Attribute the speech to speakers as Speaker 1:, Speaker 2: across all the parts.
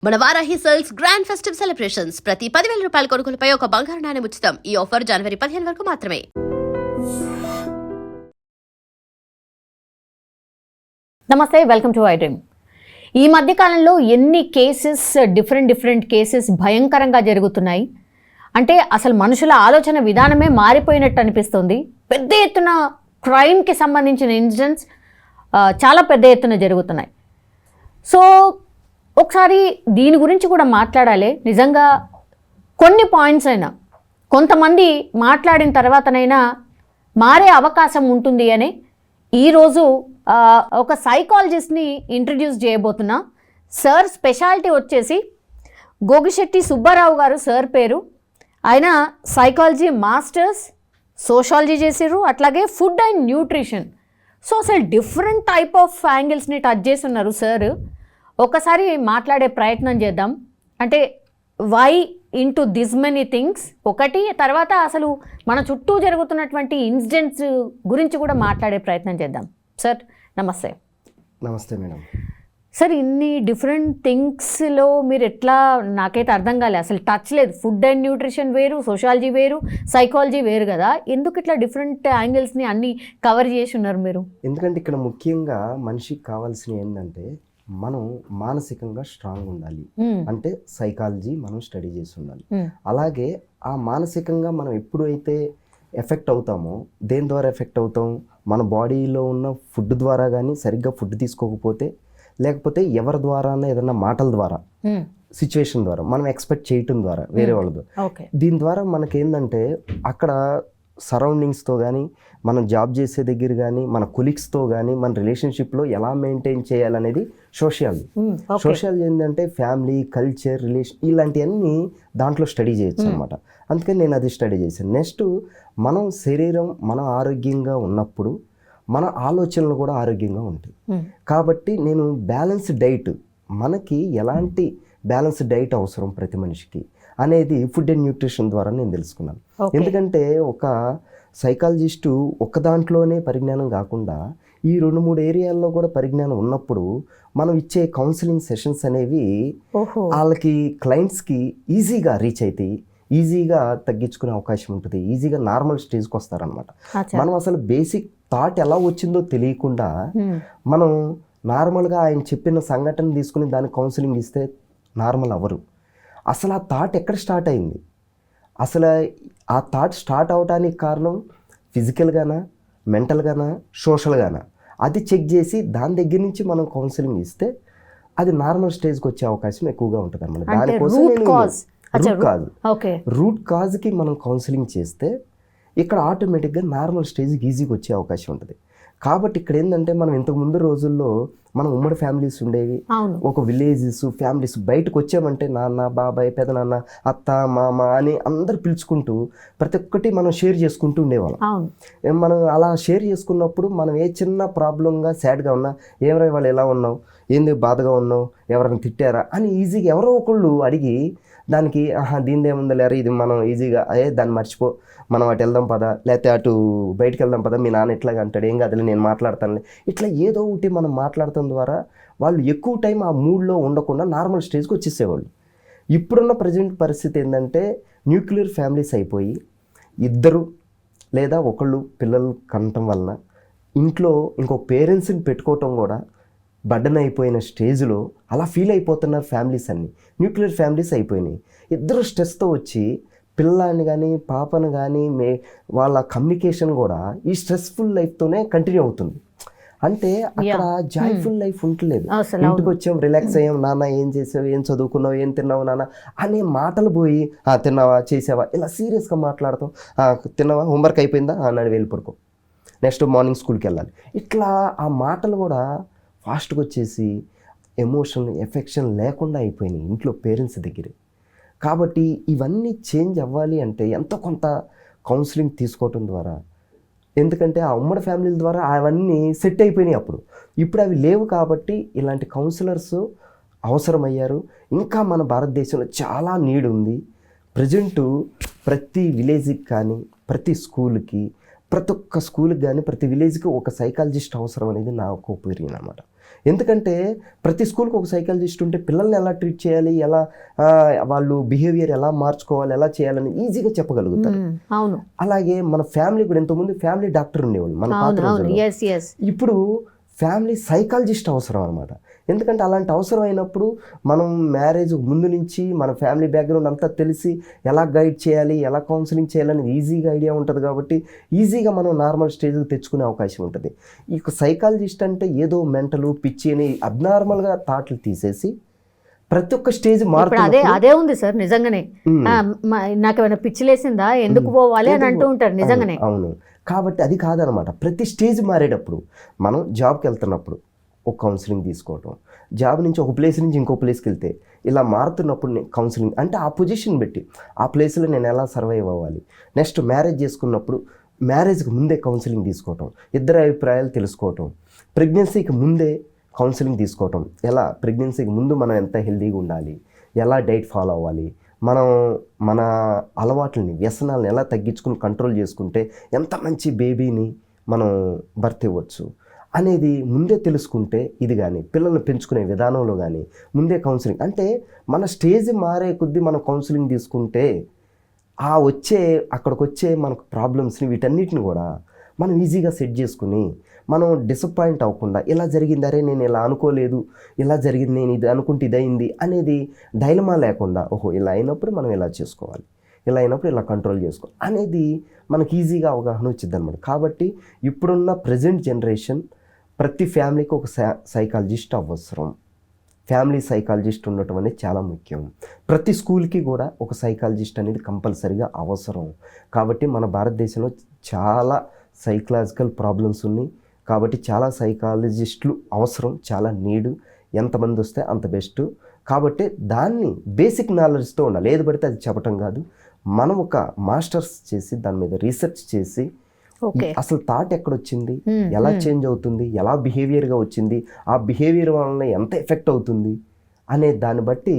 Speaker 1: మన Varahi sales grand festive celebrations ప్రతి 10,000 రూపాయల కొనుగోలుపై ఒక బంగారు నాణెం ఉచితం. ఈ ఆఫర్ జనవరి 15 వరకు మాత్రమే.
Speaker 2: నమస్తే, వెల్కమ్ టు ఐడ్రీమ్. ఈ మధ్య కాలంలో ఎన్ని కేసెస్ డిఫరెంట్ కేసెస్ భయంకరంగా జరుగుతున్నాయి అంటే అసలు మనుషుల ఆలోచన విధానమే మారిపోయినట్టు అనిపిస్తుంది. పెద్ద ఎత్తున క్రైమ్కి సంబంధించిన ఇన్సిడెంట్స్ చాలా పెద్ద ఎత్తున జరుగుతున్నాయి. సో ఒకసారి దీని గురించి కూడా మాట్లాడాలి. నిజంగా కొన్ని పాయింట్స్ అయినా కొంతమంది మాట్లాడిన తర్వాతనైనా మారే అవకాశం ఉంటుంది అని ఈరోజు ఒక సైకాలజిస్ట్ని ఇంట్రడ్యూస్ చేయబోతున్నా. సార్ స్పెషాలిటీ వచ్చేసి గోగిశెట్టి సుబ్బారావు గారు సార్ పేరు. ఆయన సైకాలజీ మాస్టర్స్, సోషాలజీ చేసారు, అట్లాగే ఫుడ్ అండ్ న్యూట్రిషన్. సో అసలు డిఫరెంట్ టైప్ ఆఫ్ యాంగిల్స్ని టచ్ చేస్తున్నారు సార్. ఒకసారి మాట్లాడే ప్రయత్నం చేద్దాం. అంటే why into this many things ఒకటి, తర్వాత అసలు మన చుట్టూ జరుగుతున్నటువంటి ఇన్సిడెంట్స్ గురించి కూడా మాట్లాడే ప్రయత్నం చేద్దాం. సార్ నమస్తే.
Speaker 3: నమస్తే మేడం.
Speaker 2: సార్ ఇన్ని డిఫరెంట్ థింగ్స్లో మీరు ఎట్లా, నాకైతే అర్థం కాలేదు, అసలు టచ్ లేదు. ఫుడ్ అండ్ న్యూట్రిషన్ వేరు, సోషాలజీ వేరు, సైకాలజీ వేరు కదా, ఎందుకు ఇట్లా డిఫరెంట్ యాంగిల్స్ని అన్నీ కవర్ చేసి ఉన్నారు మీరు?
Speaker 3: ఎందుకంటే ఇక్కడ ముఖ్యంగా మనిషికి కావాల్సిన ఏంటంటే మనం మానసికంగా స్ట్రాంగ్ ఉండాలి. అంటే సైకాలజీ మనం స్టడీ చేసి ఉండాలి. అలాగే ఆ మానసికంగా మనం ఎప్పుడైతే ఎఫెక్ట్ అవుతామో, దేని ద్వారా ఎఫెక్ట్ అవుతాం, మన బాడీలో ఉన్న ఫుడ్ ద్వారా కానీ, సరిగ్గా ఫుడ్ తీసుకోకపోతే, లేకపోతే ఎవరి ద్వారా ఏదన్నా మాటల ద్వారా, సిచ్యువేషన్ ద్వారా, మనం ఎక్స్పెక్ట్ చేయటం ద్వారా, వేరే వాళ్ళతో, దీని ద్వారా మనకేందంటే అక్కడ సరౌండింగ్స్తో కానీ, మనం జాబ్ చేసే దగ్గర కానీ, మన కొలీగ్స్తో కానీ, మన రిలేషన్షిప్లో ఎలా మెయింటైన్ చేయాలనేది సోషియాలజీ. సోషియాలజీ ఏంటంటే ఫ్యామిలీ, కల్చర్, రిలేషన్ ఇలాంటివన్నీ దాంట్లో స్టడీ చేయొచ్చు అనమాట. అందుకని నేను అది స్టడీ చేశాను. నెక్స్ట్ మనం శరీరం మనం ఆరోగ్యంగా ఉన్నప్పుడు మన ఆలోచనలు కూడా ఆరోగ్యంగా ఉంటాయి. కాబట్టి నేను బ్యాలెన్స్డ్ డైట్, మనకి ఎలాంటి బ్యాలెన్స్డ్ డైట్ అవసరం ప్రతి మనిషికి అనేది ఫుడ్ అండ్ న్యూట్రిషన్ ద్వారా నేను తెలుసుకున్నాను. ఎందుకంటే ఒక సైకాలజిస్టు ఒక్క దాంట్లోనే పరిజ్ఞానం కాకుండా ఈ 2-3 ఏరియాల్లో కూడా పరిజ్ఞానం ఉన్నప్పుడు మనం ఇచ్చే కౌన్సిలింగ్ సెషన్స్ అనేవి వాళ్ళకి క్లయింట్స్కి ఈజీగా రీచ్ అవుతాయి, ఈజీగా తగ్గించుకునే అవకాశం ఉంటుంది, ఈజీగా నార్మల్ స్టేజ్కి వస్తారనమాట. మనం అసలు బేసిక్ థాట్ ఎలా వచ్చిందో తెలియకుండా మనం నార్మల్గా ఆయన చెప్పిన సంఘటన తీసుకుని దానికి కౌన్సిలింగ్ ఇస్తే నార్మల్ అవ్వరు. అసలు ఆ థాట్ ఎక్కడ స్టార్ట్ అయింది, అసలు ఆ థాట్ స్టార్ట్ అవడానికి కారణం ఫిజికల్గానా, మెంటల్గానా, సోషల్గానా, అది చెక్ చేసి దాని దగ్గర నుంచి మనం కౌన్సిలింగ్ ఇస్తే అది నార్మల్ స్టేజ్కి వచ్చే అవకాశం ఎక్కువగా ఉంటుంది అన్నమాట. దానికోసం రూట్ కాజ్కి మనం కౌన్సిలింగ్ చేస్తే ఇక్కడ ఆటోమేటిక్గా నార్మల్ స్టేజ్కి ఈజీగా వచ్చే అవకాశం ఉంటుంది. కాబట్టి ఇక్కడ ఏంటంటే మనం ఇంతకు ముందు రోజుల్లో మనం ఉమ్మడి ఫ్యామిలీస్ ఉండేవి, ఒక విలేజెస్ ఫ్యామిలీస్, బయటకు వచ్చామంటే నాన్న, బాబాయ్, పెదనాన్న, అత్త, మామ అని అందరు పిలుచుకుంటూ ప్రతి ఒక్కటి మనం షేర్ చేసుకుంటూ ఉండేవాళ్ళం. మనం అలా షేర్ చేసుకున్నప్పుడు మనం ఏ చిన్న ప్రాబ్లంగా సాడ్గా ఉన్నా, ఏమరా వాళ్ళు ఎలా ఉన్నావు, ఏంది బాధగా ఉన్నావు, ఎవరైనా తిట్టారా అని ఈజీగా ఎవరో ఒకళ్ళు అడిగి దానికి దీనిదేముందో లేరా, ఇది మనం ఈజీగా దాన్ని మర్చిపో, మనం అటు వెళ్దాం పదా, లేకపోతే అటు బయటకు వెళ్దాం పదా, మీ నాన్న ఎట్లాగా అంటాడు, ఏం కాదులే నేను మాట్లాడతానులే, ఇట్లా ఏదో ఒకటి మనం మాట్లాడటం ద్వారా వాళ్ళు ఎక్కువ టైం ఆ మూడ్లో ఉండకుండా నార్మల్ స్టేజ్కి వచ్చేసేవాళ్ళు. ఇప్పుడున్న ప్రజెంట్ పరిస్థితి ఏంటంటే న్యూక్లియర్ ఫ్యామిలీస్ అయిపోయి ఇద్దరు లేదా ఒకళ్ళు పిల్లలు కనటం వలన ఇంట్లో ఇంకో పేరెంట్స్ని పెట్టుకోవటం కూడా బర్డన్ అయిపోయిన స్టేజ్లో అలా ఫీల్ అయిపోతున్నారు ఫ్యామిలీస్ అన్నీ. న్యూక్లియర్ ఫ్యామిలీస్ అయిపోయినాయి. ఇద్దరు స్ట్రెస్తో వచ్చి పిల్లాన్ని కానీ పాపను కానీ వాళ్ళ కమ్యూనికేషన్ కూడా ఈ స్ట్రెస్ఫుల్ లైఫ్తోనే కంటిన్యూ అవుతుంది. అంటే అక్కడ జాయ్ఫుల్ లైఫ్ ఉండలేదు. ఇంటికి వచ్చాం, రిలాక్స్ అయ్యాం, నాన్న ఏం చేసావు, ఏం చదువుకున్నావు, ఏం తిన్నావు నాన్న అనే మాటలు పోయి తిన్నావా, చేసావా, ఇలా సీరియస్గా మాట్లాడతాం. తిన్నావా, హోంవర్క్ అయిపోయిందా, నాడు వెళ్ళి పడుకో, నెక్స్ట్ మార్నింగ్ స్కూల్కి వెళ్ళాలి. ఇట్లా ఆ మాటలు కూడా ఫాస్ట్గా వచ్చేసి ఎమోషన్, ఎఫెక్షన్ లేకుండా అయిపోయినాయి ఇంట్లో పేరెంట్స్ దగ్గరే. కాబట్టి ఇవన్నీ చేంజ్ అవ్వాలి అంటే ఎంతో కొంత కౌన్సిలింగ్ తీసుకోవటం ద్వారా, ఎందుకంటే ఆ ఉమ్మడి ఫ్యామిలీల ద్వారా అవన్నీ సెట్ అయిపోయినాయి ఇప్పుడు అవి లేవు. కాబట్టి ఇలాంటి కౌన్సిలర్స్ అవసరమయ్యారు. ఇంకా మన భారతదేశంలో చాలా నీడ్ ఉంది. ప్రజెంటు ప్రతి విలేజ్కి కానీ, ప్రతి స్కూల్కి, ప్రతి ఒక్క స్కూల్కి కానీ, ప్రతి విలేజ్కి ఒక సైకాలజిస్ట్ అవసరం అనేది నా ఒక ఒపీనియన్ అన్నమాట. ఎందుకంటే ప్రతి స్కూల్కి ఒక సైకాలజిస్ట్ ఉంటే పిల్లల్ని ఎలా ట్రీట్ చేయాలి, ఎలా వాళ్ళు బిహేవియర్ ఎలా మార్చుకోవాలి, ఎలా చేయాలని ఈజీగా చెప్పగలుగుతారు.
Speaker 2: అవును.
Speaker 3: అలాగే మన ఫ్యామిలీ కూడా ఇంతకుముందు ఫ్యామిలీ డాక్టర్ ఉండేవాళ్ళు మన పాత రోజుల్లో. ఇప్పుడు ఫ్యామిలీ సైకాలజిస్ట్ అవసరం అనమాట. ఎందుకంటే అలాంటి అవసరం అయినప్పుడు మనం మ్యారేజ్ ముందు నుంచి మన ఫ్యామిలీ బ్యాక్గ్రౌండ్ అంతా తెలిసి ఎలా గైడ్ చేయాలి, ఎలా కౌన్సిలింగ్ చేయాలని ఈజీగా ఐడియా ఉంటుంది కాబట్టి ఈజీగా మనం నార్మల్ స్టేజ్కి తెచ్చుకునే అవకాశం ఉంటుంది. ఈ సైకాలజిస్ట్ అంటే ఏదో మెంటల్ పిచ్చి అని అబ్నార్మల్గా థాట్లు తీసేసి ప్రతి ఒక్క స్టేజ్
Speaker 2: మారుతుంది. అదే ఉంది సార్ నిజంగానే. నాకు ఏమైనా పిచ్చిలేసిందా, ఎందుకు పోవాలి అని అంటూ ఉంటారు నిజంగానే.
Speaker 3: అవును. కాబట్టి అది కాదనమాట. ప్రతి స్టేజ్ మారేటప్పుడు మనం జాబ్కి వెళ్తున్నప్పుడు ఒక కౌన్సిలింగ్ తీసుకోవటం, జాబ్ నుంచి ఒక ప్లేస్ నుంచి ఇంకో ప్లేస్కి వెళ్తే ఇలా మారుతున్నప్పుడు కౌన్సిలింగ్ అంటే ఆ పొజిషన్ పెట్టి ఆ ప్లేస్లో నేను ఎలా సర్వైవ్ అవ్వాలి. నెక్స్ట్ మ్యారేజ్ చేసుకున్నప్పుడు మ్యారేజ్కి ముందే కౌన్సిలింగ్ తీసుకోవటం, ఇద్దరి అభిప్రాయాలు తెలుసుకోవటం, ప్రెగ్నెన్సీకి ముందే కౌన్సిలింగ్ తీసుకోవటం, ఎలా ప్రెగ్నెన్సీకి ముందు మనం ఎంత హెల్తీగా ఉండాలి, ఎలా డైట్ ఫాలో అవ్వాలి, మనం మన అలవాట్లని వ్యసనాలను ఎలా తగ్గించుకుని కంట్రోల్ చేసుకుంటే ఎంత మంచి బేబీని మనం బర్త్ ఇవ్వచ్చు అనేది ముందే తెలుసుకుంటే, ఇది కానీ పిల్లల్ని పెంచుకునే విధానంలో కానీ ముందే కౌన్సిలింగ్ అంటే మన స్టేజ్ మారే కొద్దీ మనం కౌన్సిలింగ్ తీసుకుంటే అక్కడికి వచ్చే మనకు ప్రాబ్లమ్స్ని వీటన్నిటిని కూడా మనం ఈజీగా సెట్ చేసుకుని మనం డిసప్పాయింట్ అవ్వకుండా ఇలా జరిగింది, అరే నేను ఇలా అనుకోలేదు, ఇలా జరిగింది, నేను ఇది అనుకుంటే ఇదైంది అనేది డైలమా లేకుండా, ఓహో ఇలా అయినప్పుడు మనం ఇలా చేసుకోవాలి, ఇలా అయినప్పుడు ఇలా కంట్రోల్ చేసుకోవాలి అనేది మనకి ఈజీగా అవగాహన వచ్చింది అనమాట. కాబట్టి ఇప్పుడున్న ప్రజెంట్ జనరేషన్ ప్రతి ఫ్యామిలీకి ఒక సైకాలజిస్ట్ అవసరం. ఫ్యామిలీ సైకాలజిస్ట్ ఉండటం అనేది చాలా ముఖ్యం. ప్రతి స్కూల్కి కూడా ఒక సైకాలజిస్ట్ అనేది కంపల్సరీగా అవసరం. కాబట్టి మన భారతదేశంలో చాలా సైకలాజికల్ ప్రాబ్లమ్స్ ఉన్నాయి. కాబట్టి చాలా సైకాలజిస్టులు అవసరం, చాలా నీడు. ఎంతమంది వస్తే అంత బెస్ట్. కాబట్టి దాన్ని బేసిక్ నాలెడ్జ్తో ఉండాలి. ఏది పడితే అది చెప్పటం కాదు. మనం ఒక మాస్టర్స్ చేసి దాని మీద రీసెర్చ్ చేసి అసలు థాట్ ఎక్కడొచ్చింది, ఎలా చేంజ్ అవుతుంది, ఎలా బిహేవియర్గా వచ్చింది, ఆ బిహేవియర్ వలన ఎంత ఎఫెక్ట్ అవుతుంది అనే దాన్ని బట్టి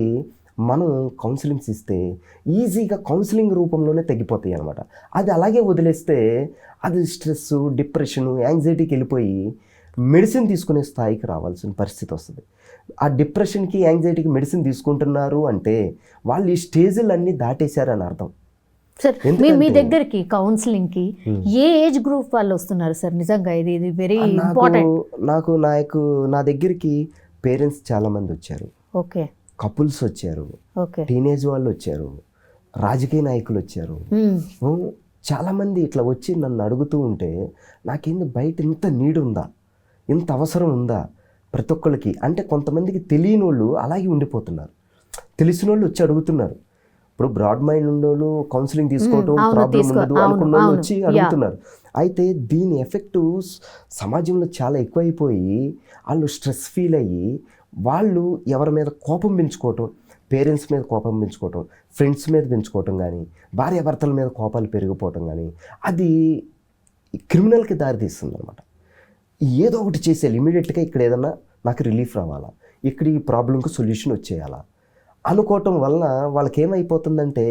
Speaker 3: మనం కౌన్సిలింగ్స్ ఇస్తే ఈజీగా కౌన్సిలింగ్ రూపంలోనే తగ్గిపోతాయి అనమాట. అది అలాగే వదిలేస్తే అది స్ట్రెస్, డిప్రెషను, యాంగ్జైటీకి వెళ్ళిపోయి మెడిసిన్ తీసుకునే స్థాయికి రావాల్సిన పరిస్థితి వస్తుంది. ఆ డిప్రెషన్కి, యాంగ్జైటీకి మెడిసిన్ తీసుకుంటున్నారు అంటే వాళ్ళు ఈ స్టేజ్లన్నీ దాటేశారని అర్థం.
Speaker 2: సార్ మీ దగ్గరికి కౌన్సిలింగ్కి ఏ ఏజ్ గ్రూప్ వాళ్ళు వస్తున్నారు సార్? నిజంగా ఇది వెరీ ఇంపార్టెంట్.
Speaker 3: నా దగ్గరికి పేరెంట్స్ చాలా మంది వచ్చారు,
Speaker 2: ఓకే,
Speaker 3: కపుల్స్ వచ్చారు,
Speaker 2: ఓకే,
Speaker 3: టీనేజ్ వాళ్ళు వచ్చారు, రాజకీయ నాయకులు వచ్చారు. చాలామంది ఇట్లా వచ్చి నన్ను అడుగుతూ ఉంటే నాకేంది బయట ఇంత నీడ్ ఉందా, ఇంత అవసరం ఉందా ప్రతి ఒక్కరికి అంటే. కొంతమందికి తెలియని వాళ్ళు అలాగే ఉండిపోతున్నారు, తెలిసిన వాళ్ళు వచ్చి అడుగుతున్నారు. ఇప్పుడు బ్రాడ్ మైండ్ ఉండేవాళ్ళు కౌన్సిలింగ్ తీసుకోవటం ప్రాబ్లం ఉండదు అనుకున్న వాళ్ళు వచ్చి అడుగుతున్నారు. అయితే దీని ఎఫెక్ట్ సమాజంలో చాలా ఎక్కువైపోయి వాళ్ళు స్ట్రెస్ ఫీల్ అయ్యి వాళ్ళు ఎవరి మీద కోపం పెంచుకోవటం, పేరెంట్స్ మీద కోపం పెంచుకోవటం, ఫ్రెండ్స్ మీద పెంచుకోవటం కానీ, భార్యాభర్తల మీద కోపాలు పెరిగిపోవటం కానీ అది క్రిమినల్కి దారితీస్తుంది అనమాట. ఏదో ఒకటి చేసేయాలి ఇమీడియట్గా, ఇక్కడ ఏదన్నా నాకు రిలీఫ్ రావాలా, ఇక్కడ ఈ ప్రాబ్లంకి సొల్యూషన్ వచ్చేయాలా అనుకోవటం వలన వాళ్ళకి ఏమైపోతుందంటే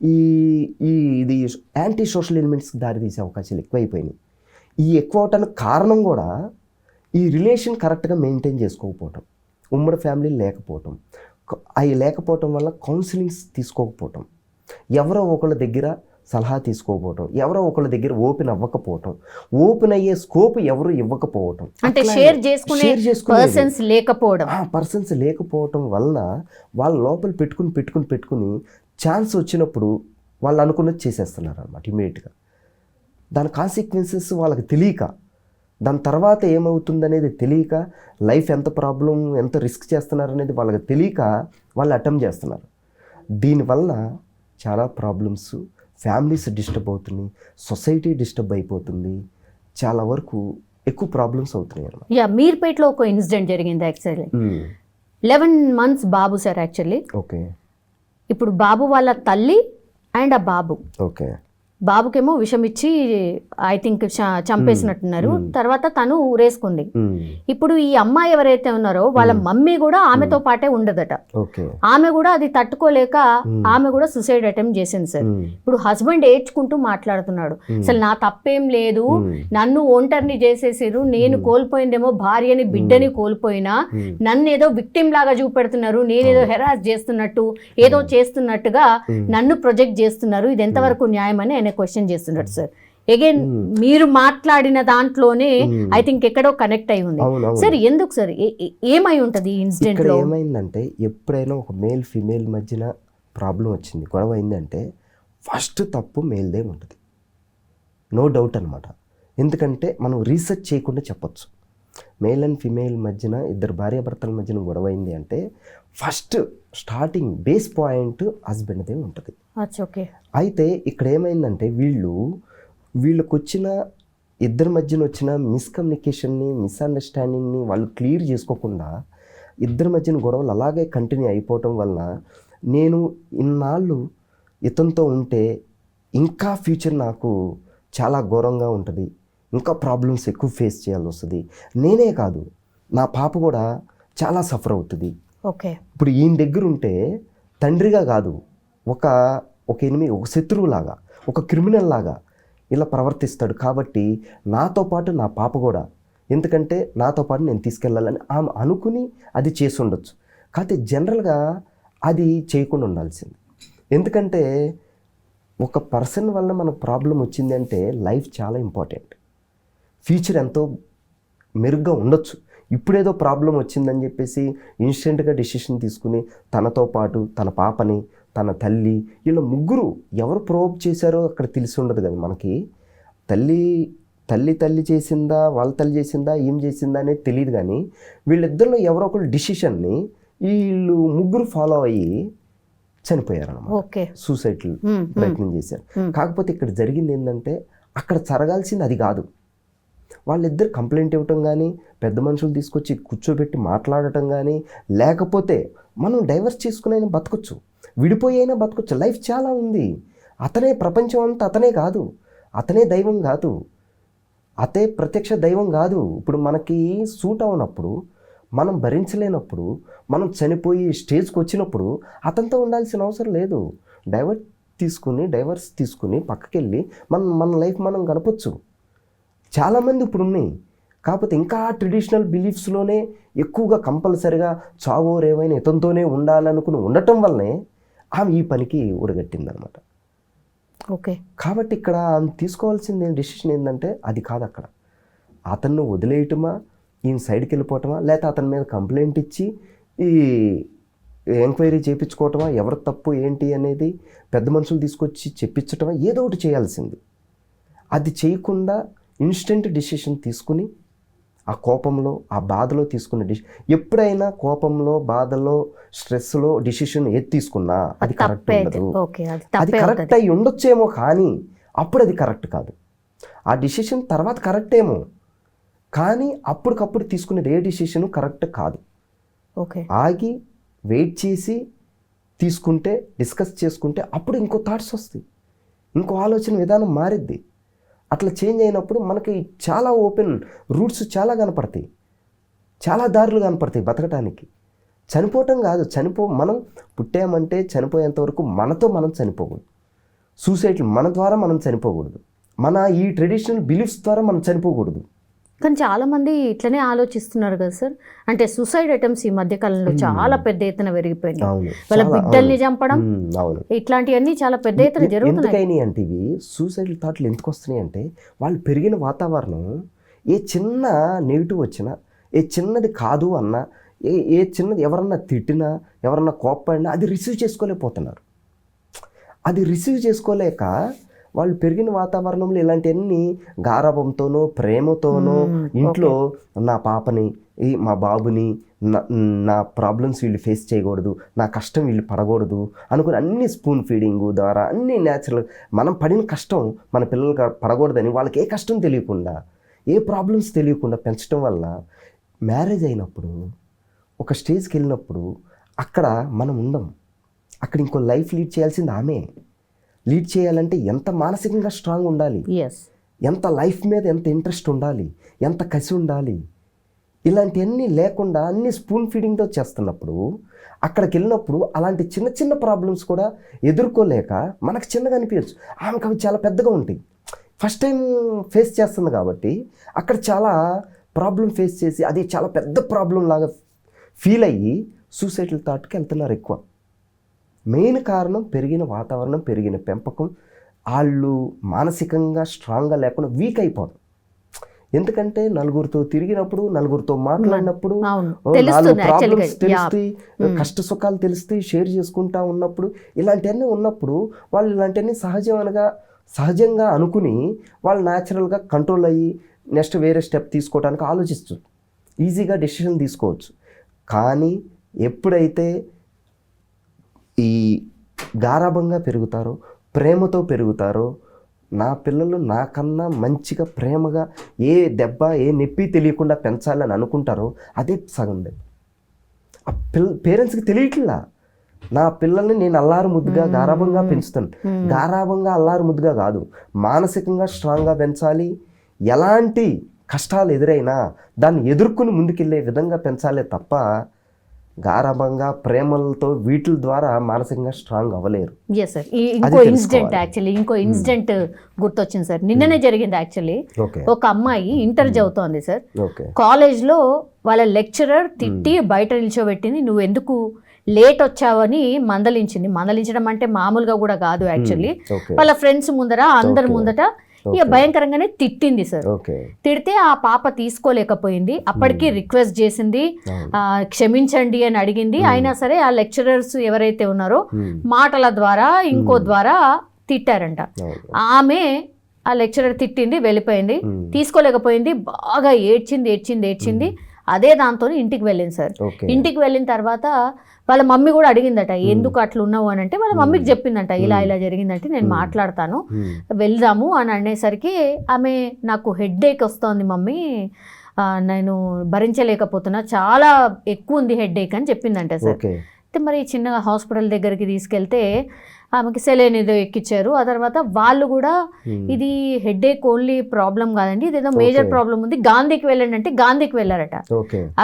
Speaker 3: ఇది యాంటీ సోషల్ ఎలిమెంట్స్కి దారితీసే అవకాశాలు ఎక్కువైపోయినాయి. ఈ ఎక్కువ అవటానికి కారణం కూడా ఈ రిలేషన్ కరెక్ట్గా మెయింటైన్ చేసుకోకపోవటం, ఉమ్మడి ఫ్యామిలీ లేకపోవటం, అవి లేకపోవటం వల్ల కౌన్సిలింగ్స్ తీసుకోకపోవటం, ఎవరో ఒకళ్ళ దగ్గర సలహా తీసుకోకపోవటం, ఎవరో ఒకళ్ళ దగ్గర ఓపెన్ అవ్వకపోవటం, ఓపెన్ అయ్యే స్కోప్ ఎవరు ఇవ్వకపోవటం,
Speaker 2: అంటే షేర్ చేసుకునే పర్సన్స్
Speaker 3: లేకపోవటం వలన వాళ్ళ లోపల పెట్టుకుని ఛాన్స్ వచ్చినప్పుడు వాళ్ళు అనుకున్నది చేసేస్తున్నారు అన్నమాట ఇమీడియట్గా. దాని కాన్సిక్వెన్సెస్ వాళ్ళకి తెలియక, దాని తర్వాత ఏమవుతుందనేది తెలియక, లైఫ్ ఎంత ప్రాబ్లం, ఎంత రిస్క్ చేస్తున్నారు అనేది వాళ్ళకి తెలియక వాళ్ళు అటెంప్ట్ చేస్తున్నారు. దీనివల్ల చాలా ప్రాబ్లమ్స్, ఫ్యామిలీస్ డిస్టర్బ్ అవుతున్నాయి, సొసైటీ డిస్టర్బ్ అయిపోతుంది, చాలా వరకు ఎక్కువ ప్రాబ్లమ్స్ అవుతున్నాయి అన్నమాట.
Speaker 2: మీర్పేటలో ఒక ఇన్సిడెంట్ జరిగింది యాక్చువల్లీ. 11 months బాబు సార్ యాక్చువల్లీ.
Speaker 3: ఓకే.
Speaker 2: ఇప్పుడు బాబు వాళ్ళ తల్లి అండ్ ఆ బాబు,
Speaker 3: ఓకే,
Speaker 2: బాబుకేమో విషం ఇచ్చి ఐ థింక్ చంపేసినట్టున్నారు. తర్వాత తను ఊరేసుకుంది. ఇప్పుడు ఈ అమ్మాయి ఎవరైతే ఉన్నారో వాళ్ళ మమ్మీ కూడా ఆమెతో పాటే ఉండదట. ఆమె కూడా అది తట్టుకోలేక ఆమె కూడా సూసైడ్ అటెంప్ట్ చేసింది సార్. ఇప్పుడు హస్బెండ్ ఏడ్చుకుంటూ మాట్లాడుతున్నాడు, అసలు నా తప్పేం లేదు, నన్ను ఒంటరిని చేసేసారు, నేను కోల్పోయిందేమో భార్యని బిడ్డని కోల్పోయినా నన్ను ఏదో విక్టిమ్ లాగా చూపెడుతున్నారు, నేనేదో హెరాస్ చేస్తున్నట్టు ఏదో చేస్తున్నట్టుగా నన్ను ప్రొజెక్ట్ చేస్తున్నారు, ఇది ఎంతవరకు న్యాయం అని ఆయన క్వశ్చన్ చేస్తున్నాడు సార్. అగైన్ మీరు మాట్లాడిన దాంట్లోనే ఐ థింక్ ఎక్కడో కనెక్ట్ అయి ఉంది సార్. ఎందుకు సార్, ఏమై ఉంటది ఇన్సిడెంట్ లో?
Speaker 3: ఏమైందంటే ఎప్పుడైనా ఒక మేల్ ఫీమేల్ మధ్యన ప్రాబ్లం వచ్చింది, గొడవ అయిందంటే ఫస్ట్ తప్పు మేల్దే ఉంటుంది, నో డౌట్ అనమాట. ఎందుకంటే మనం రీసెర్చ్ చేయకుండా చెప్పొచ్చు. మేల్ అండ్ ఫీమేల్ మధ్యన ఇద్దరు భార్యాభర్తల మధ్యన గొడవ అయింది అంటే ఫస్ట్ స్టార్టింగ్ బేస్ పాయింట్ హస్బెండ్దే ఉంటుంది. అయితే ఇక్కడ ఏమైందంటే వీళ్ళకి వచ్చిన ఇద్దరి మధ్యన వచ్చిన మిస్కమ్యూనికేషన్ని, మిస్అండర్స్టాండింగ్ని వాళ్ళు క్లియర్ చేసుకోకుండా ఇద్దరి మధ్యన గొడవలు అలాగే కంటిన్యూ అయిపోవటం వల్ల నేను ఇన్నాళ్ళు ఇతనితో ఉంటే ఇంకా ఫ్యూచర్ నాకు చాలా ఘోరంగా ఉంటుంది, ఇంకా ప్రాబ్లమ్స్ ఎక్కువ ఫేస్ చేయాల్సి వస్తుంది, నేనే కాదు నా పాప కూడా చాలా సఫర్ అవుతుంది. ఇప్పుడు ఈయన దగ్గర ఉంటే తండ్రిగా కాదు, ఒక ఎనిమి, ఒక శత్రువులాగా, ఒక క్రిమినల్ లాగా ఇలా ప్రవర్తిస్తాడు. కాబట్టి నాతో పాటు నా పాప కూడా, ఎందుకంటే నాతో పాటు నేను తీసుకెళ్ళాలని ఆమె అనుకుని అది చేసి ఉండొచ్చు. కాకపోతే జనరల్గా అది చేయకుండా ఉండాల్సింది. ఎందుకంటే ఒక పర్సన్ వల్ల మనకు ప్రాబ్లం వచ్చింది అంటే లైఫ్ చాలా ఇంపార్టెంట్, ఫ్యూచర్ ఎంతో మెరుగ్గా ఉండొచ్చు. ఇప్పుడేదో ప్రాబ్లం వచ్చిందని చెప్పేసి ఇన్స్టెంట్గా డెసిషన్ తీసుకుని తనతో పాటు తన పాపని, తన తల్లి, వీళ్ళ ముగ్గురు ఎవరు ప్రోవోక్ చేశారో అక్కడ తెలిసి ఉండదు కదా మనకి. తల్లి చేసిందా, వాళ్ళ తల్లి చేసిందా, ఏం చేసిందా అనేది తెలియదు. కానీ వీళ్ళిద్దరిలో ఎవరో ఒకరు డిసిషన్ని వీళ్ళు ముగ్గురు ఫాలో అయ్యి చనిపోయారన్నమాట, సూసైడ్ ప్రయత్నం చేశారు. కాకపోతే ఇక్కడ జరిగింది ఏంటంటే అక్కడ జరగాల్సింది అది కాదు. వాళ్ళిద్దరు కంప్లైంట్ ఇవ్వటం కానీ, పెద్ద మనుషులు తీసుకొచ్చి కూర్చోబెట్టి మాట్లాడటం కానీ, లేకపోతే మనం డైవర్స్ చేసుకుని బతకొచ్చు, విడిపోయి అయినా బతకొచ్చు. లైఫ్ చాలా ఉంది. అతనే ప్రపంచం అంతా అతనే కాదు, అతనే దైవం కాదు, అతే ప్రత్యక్ష దైవం కాదు. ఇప్పుడు మనకి సూట్ అవునప్పుడు, మనం భరించలేనప్పుడు, మనం చనిపోయి స్టేజ్కి వచ్చినప్పుడు అతనితో ఉండాల్సిన అవసరం లేదు. డైవర్స్ తీసుకుని పక్కకెళ్ళి మన లైఫ్ మనం గడపచ్చు. చాలామంది ఇప్పుడు ఉన్నాయి. కాకపోతే ఇంకా ట్రెడిషనల్ బిలీఫ్స్లోనే ఎక్కువగా కంపల్సరిగా చావో రేవైనా ఇతనితోనే ఉండాలనుకుని ఉండటం వల్లనే ఆమె ఈ పనికి ఉడగట్టిందనమాట. కాబట్టి ఇక్కడ ఆమె తీసుకోవాల్సింది డెసిషన్ ఏంటంటే అది కాదు. అక్కడ అతన్ని వదిలేయటమా, ఈయన సైడ్కి వెళ్ళిపోవటమా, లేకపోతే అతని మీద కంప్లైంట్ ఇచ్చి ఈ ఎంక్వైరీ చేయించుకోవటమా, ఎవరు తప్పు ఏంటి అనేది పెద్ద మనుషులు తీసుకొచ్చి చెప్పించటమా, ఏదో ఒకటి చేయాల్సింది. అది చేయకుండా ఇన్స్టెంట్ డెసిషన్ తీసుకుని ఆ కోపంలో, ఆ బాధలో తీసుకున్న ఎప్పుడైనా కోపంలో, బాధలో, స్ట్రెస్లో డెసిషన్ ఏది తీసుకున్నా అది కరెక్ట్ ఉండదు. అది కరెక్ట్ అయి ఉండొచ్చేమో కానీ అప్పుడు అది కరెక్ట్ కాదు. ఆ డెసిషన్ తర్వాత కరెక్ట్ ఏమో కానీ అప్పటికప్పుడు తీసుకునేది ఏ డెసిషన్ కరెక్ట్ కాదు. ఆగి వెయిట్ చేసి తీసుకుంటే, డిస్కస్ చేసుకుంటే అప్పుడు ఇంకో థాట్స్ వస్తాయి, ఇంకో ఆలోచన విధానం మారిద్ది. అట్లా చేంజ్ అయినప్పుడు మనకి చాలా ఓపెన్ రూట్స్ చాలా కనపడతాయి, చాలా దారులు కనపడతాయి బతకటానికి. చనిపోవటం కాదు, మనం పుట్టామంటే చనిపోయేంతవరకు మనతో మనం చనిపోకూడదు. సూసైడ్లు మన ద్వారా మనం చనిపోకూడదు, మన ఈ ట్రెడిషనల్ బిలీఫ్స్ ద్వారా మనం చనిపోకూడదు.
Speaker 2: కానీ చాలా మంది ఇట్లనే ఆలోచిస్తున్నారు కదా సార్. అంటే సూసైడ్ అటెంప్ట్స్ ఈ మధ్య కాలంలో చాలా పెద్ద ఎత్తున పెరిగిపోయినాయి. వాళ్ళ బిడ్డల్ని చంపడం, ఇట్లాంటివన్నీ చాలా పెద్ద ఎత్తున జరుగుతున్నాయి.
Speaker 3: అంటే ఇవి సూసైడ్ థాట్లు ఎందుకు వస్తున్నాయి అంటే వాళ్ళు పెరిగిన వాతావరణం ఏ చిన్న నెగిటివ్ వచ్చినా, ఏ చిన్నది కాదు అన్నా, ఏ చిన్నది ఎవరన్నా తిట్టినా, ఎవరన్నా కోప్పడినా అది రిసీవ్ చేసుకోలేకపోతున్నారు. అది రిసీవ్ చేసుకోలేక వాళ్ళు పెరిగిన వాతావరణంలో ఇలాంటివన్నీ గారాబంతోనో, ప్రేమతోనో, ఇంట్లో నా పాపని, మా బాబుని, నా ప్రాబ్లమ్స్ వీళ్ళు ఫేస్ చేయకూడదు, నా కష్టం వీళ్ళు పడకూడదు అనుకుని అన్ని స్పూన్ ఫీడింగ్ ద్వారా అన్నీ న్యాచురల్, మనం పడిన కష్టం మన పిల్లలకి పడకూడదని వాళ్ళకి ఏ కష్టం తెలియకుండా, ఏ ప్రాబ్లమ్స్ తెలియకుండా పెంచడం వల్ల మ్యారేజ్ అయినప్పుడు, ఒక స్టేజ్కి వెళ్ళినప్పుడు అక్కడ మనం ఉండం, అక్కడ ఇంకో లైఫ్ లీడ్ చేయాల్సింది ఆమె. లీడ్ చేయాలంటే ఎంత మానసికంగా స్ట్రాంగ్ ఉండాలి,
Speaker 2: ఎస్,
Speaker 3: ఎంత లైఫ్ మీద ఎంత ఇంట్రెస్ట్ ఉండాలి, ఎంత కసి ఉండాలి. ఇలాంటివన్నీ లేకుండా అన్ని స్పూన్ ఫీడింగ్తో చేస్తున్నప్పుడు అక్కడికి వెళ్ళినప్పుడు అలాంటి చిన్న చిన్న ప్రాబ్లమ్స్ కూడా ఎదుర్కోలేక మనకు చిన్నగా అనిపించచ్చు, ఆమెకు అవి చాలా పెద్దగా ఉంటాయి. ఫస్ట్ టైం ఫేస్ చేస్తుంది కాబట్టి అక్కడ చాలా ప్రాబ్లం ఫేస్ చేసి అది చాలా పెద్ద ప్రాబ్లం లాగా ఫీల్ అయ్యి సూసైడల్ థాట్కి వెళ్తున్నారు ఎక్కువ. మెయిన్ కారణం పెరిగిన వాతావరణం, పెరిగిన పెంపకం, వాళ్ళు మానసికంగా స్ట్రాంగ్గా లేకుండా వీక్ అయిపోవడం. ఎందుకంటే నలుగురితో తిరిగినప్పుడు, నలుగురితో మాట్లాడినప్పుడు, నాలుగు ప్రాబ్లమ్స్ తెలుస్తాయి, కష్ట సుఖాలు తెలుస్తాయి, షేర్ చేసుకుంటా ఉన్నప్పుడు, ఇలాంటివన్నీ ఉన్నప్పుడు వాళ్ళు ఇలాంటివన్నీ సహజంగా అనుకుని వాళ్ళు న్యాచురల్గా కంట్రోల్ అయ్యి నెక్స్ట్ వేరే స్టెప్ తీసుకోవడానికి ఆలోచిస్తూ ఈజీగా డెసిషన్ తీసుకోవచ్చు. కానీ ఎప్పుడైతే ఈ గారాబంగా పెరుగుతారో, ప్రేమతో పెరుగుతారో, నా పిల్లలు నాకన్నా మంచిగా ప్రేమగా ఏ దెబ్బ ఏ నొప్పి తెలియకుండా పెంచాలని అనుకుంటారో అదే సగం. ఆ పేరెంట్స్కి తెలియట్లా నా పిల్లల్ని నేను అల్లారు ముద్దుగా గారాబంగా పెంచుతాను. గారాబంగా అల్లారు ముద్దుగా కాదు, మానసికంగా స్ట్రాంగ్గా పెంచాలి. ఎలాంటి కష్టాలు ఎదురైనా దాన్ని ఎదుర్కొని ముందుకెళ్ళే విధంగా పెంచాలే తప్ప గారాబంగా ప్రేమలతో వీటి ద్వారా మానసికంగా స్ట్రాంగ్ అవ్వలేరు.
Speaker 2: ఎస్ సార్, ఇంకో ఇన్సిడెంట్ గుర్తొచ్చింది సార్. నిన్ననే జరిగింది యాక్చువల్లీ. ఒక అమ్మాయి ఇంటర్ చదువుతోంది సార్. కాలేజ్లో వాళ్ళ లెక్చరర్ తిట్టి బయట నిల్చోబెట్టింది, నువ్వు ఎందుకు లేట్ వచ్చావని మందలించడం అంటే మామూలుగా కూడా కాదు యాక్చువల్లీ. వాళ్ళ ఫ్రెండ్స్ ముందర అందరి ముందట ఇక భయంకరంగానే తిట్టింది సార్. తిడితే ఆ పాప తీసుకోలేకపోయింది. అప్పటికి రిక్వెస్ట్ చేసింది, క్షమించండి అని అడిగింది. అయినా సరే ఆ లెక్చరర్స్ ఎవరైతే ఉన్నారో మాటల ద్వారా ఇంకో ద్వారా తిట్టారంట. ఆమె ఆ లెక్చరర్ తిట్టింది, వెళ్ళిపోయింది, తీసుకోలేకపోయింది, బాగా ఏడ్చింది. అదే దాంతో ఇంటికి వెళ్ళింది సార్. ఇంటికి వెళ్ళిన తర్వాత వాళ్ళ మమ్మీ కూడా అడిగిందట, ఎందుకు అట్లా ఉన్నావు అని అంటే వాళ్ళ మమ్మీకి చెప్పిందంట, ఇలా జరిగిందంటే నేను మాట్లాడతాను, వెళ్దాము అని అనేసరికి ఆమె, నాకు హెడ్ఏక్ వస్తోంది మమ్మీ, నేను భరించలేకపోతున్నా, చాలా ఎక్కువ ఉంది హెడ్ఏక్ అని చెప్పిందంట సార్. మరి చిన్నగా హాస్పిటల్ దగ్గరికి తీసుకెళ్తే ఆమెకి సెలైన్ ఏదో ఎక్కిచ్చారు. ఆ తర్వాత వాళ్ళు కూడా ఇది హెడ్ఏక్ ఓన్లీ ప్రాబ్లం కాదండి, ఇదేదో మేజర్ ప్రాబ్లం ఉంది, గాంధీకి వెళ్ళండి అంటే గాంధీకి వెళ్ళారట.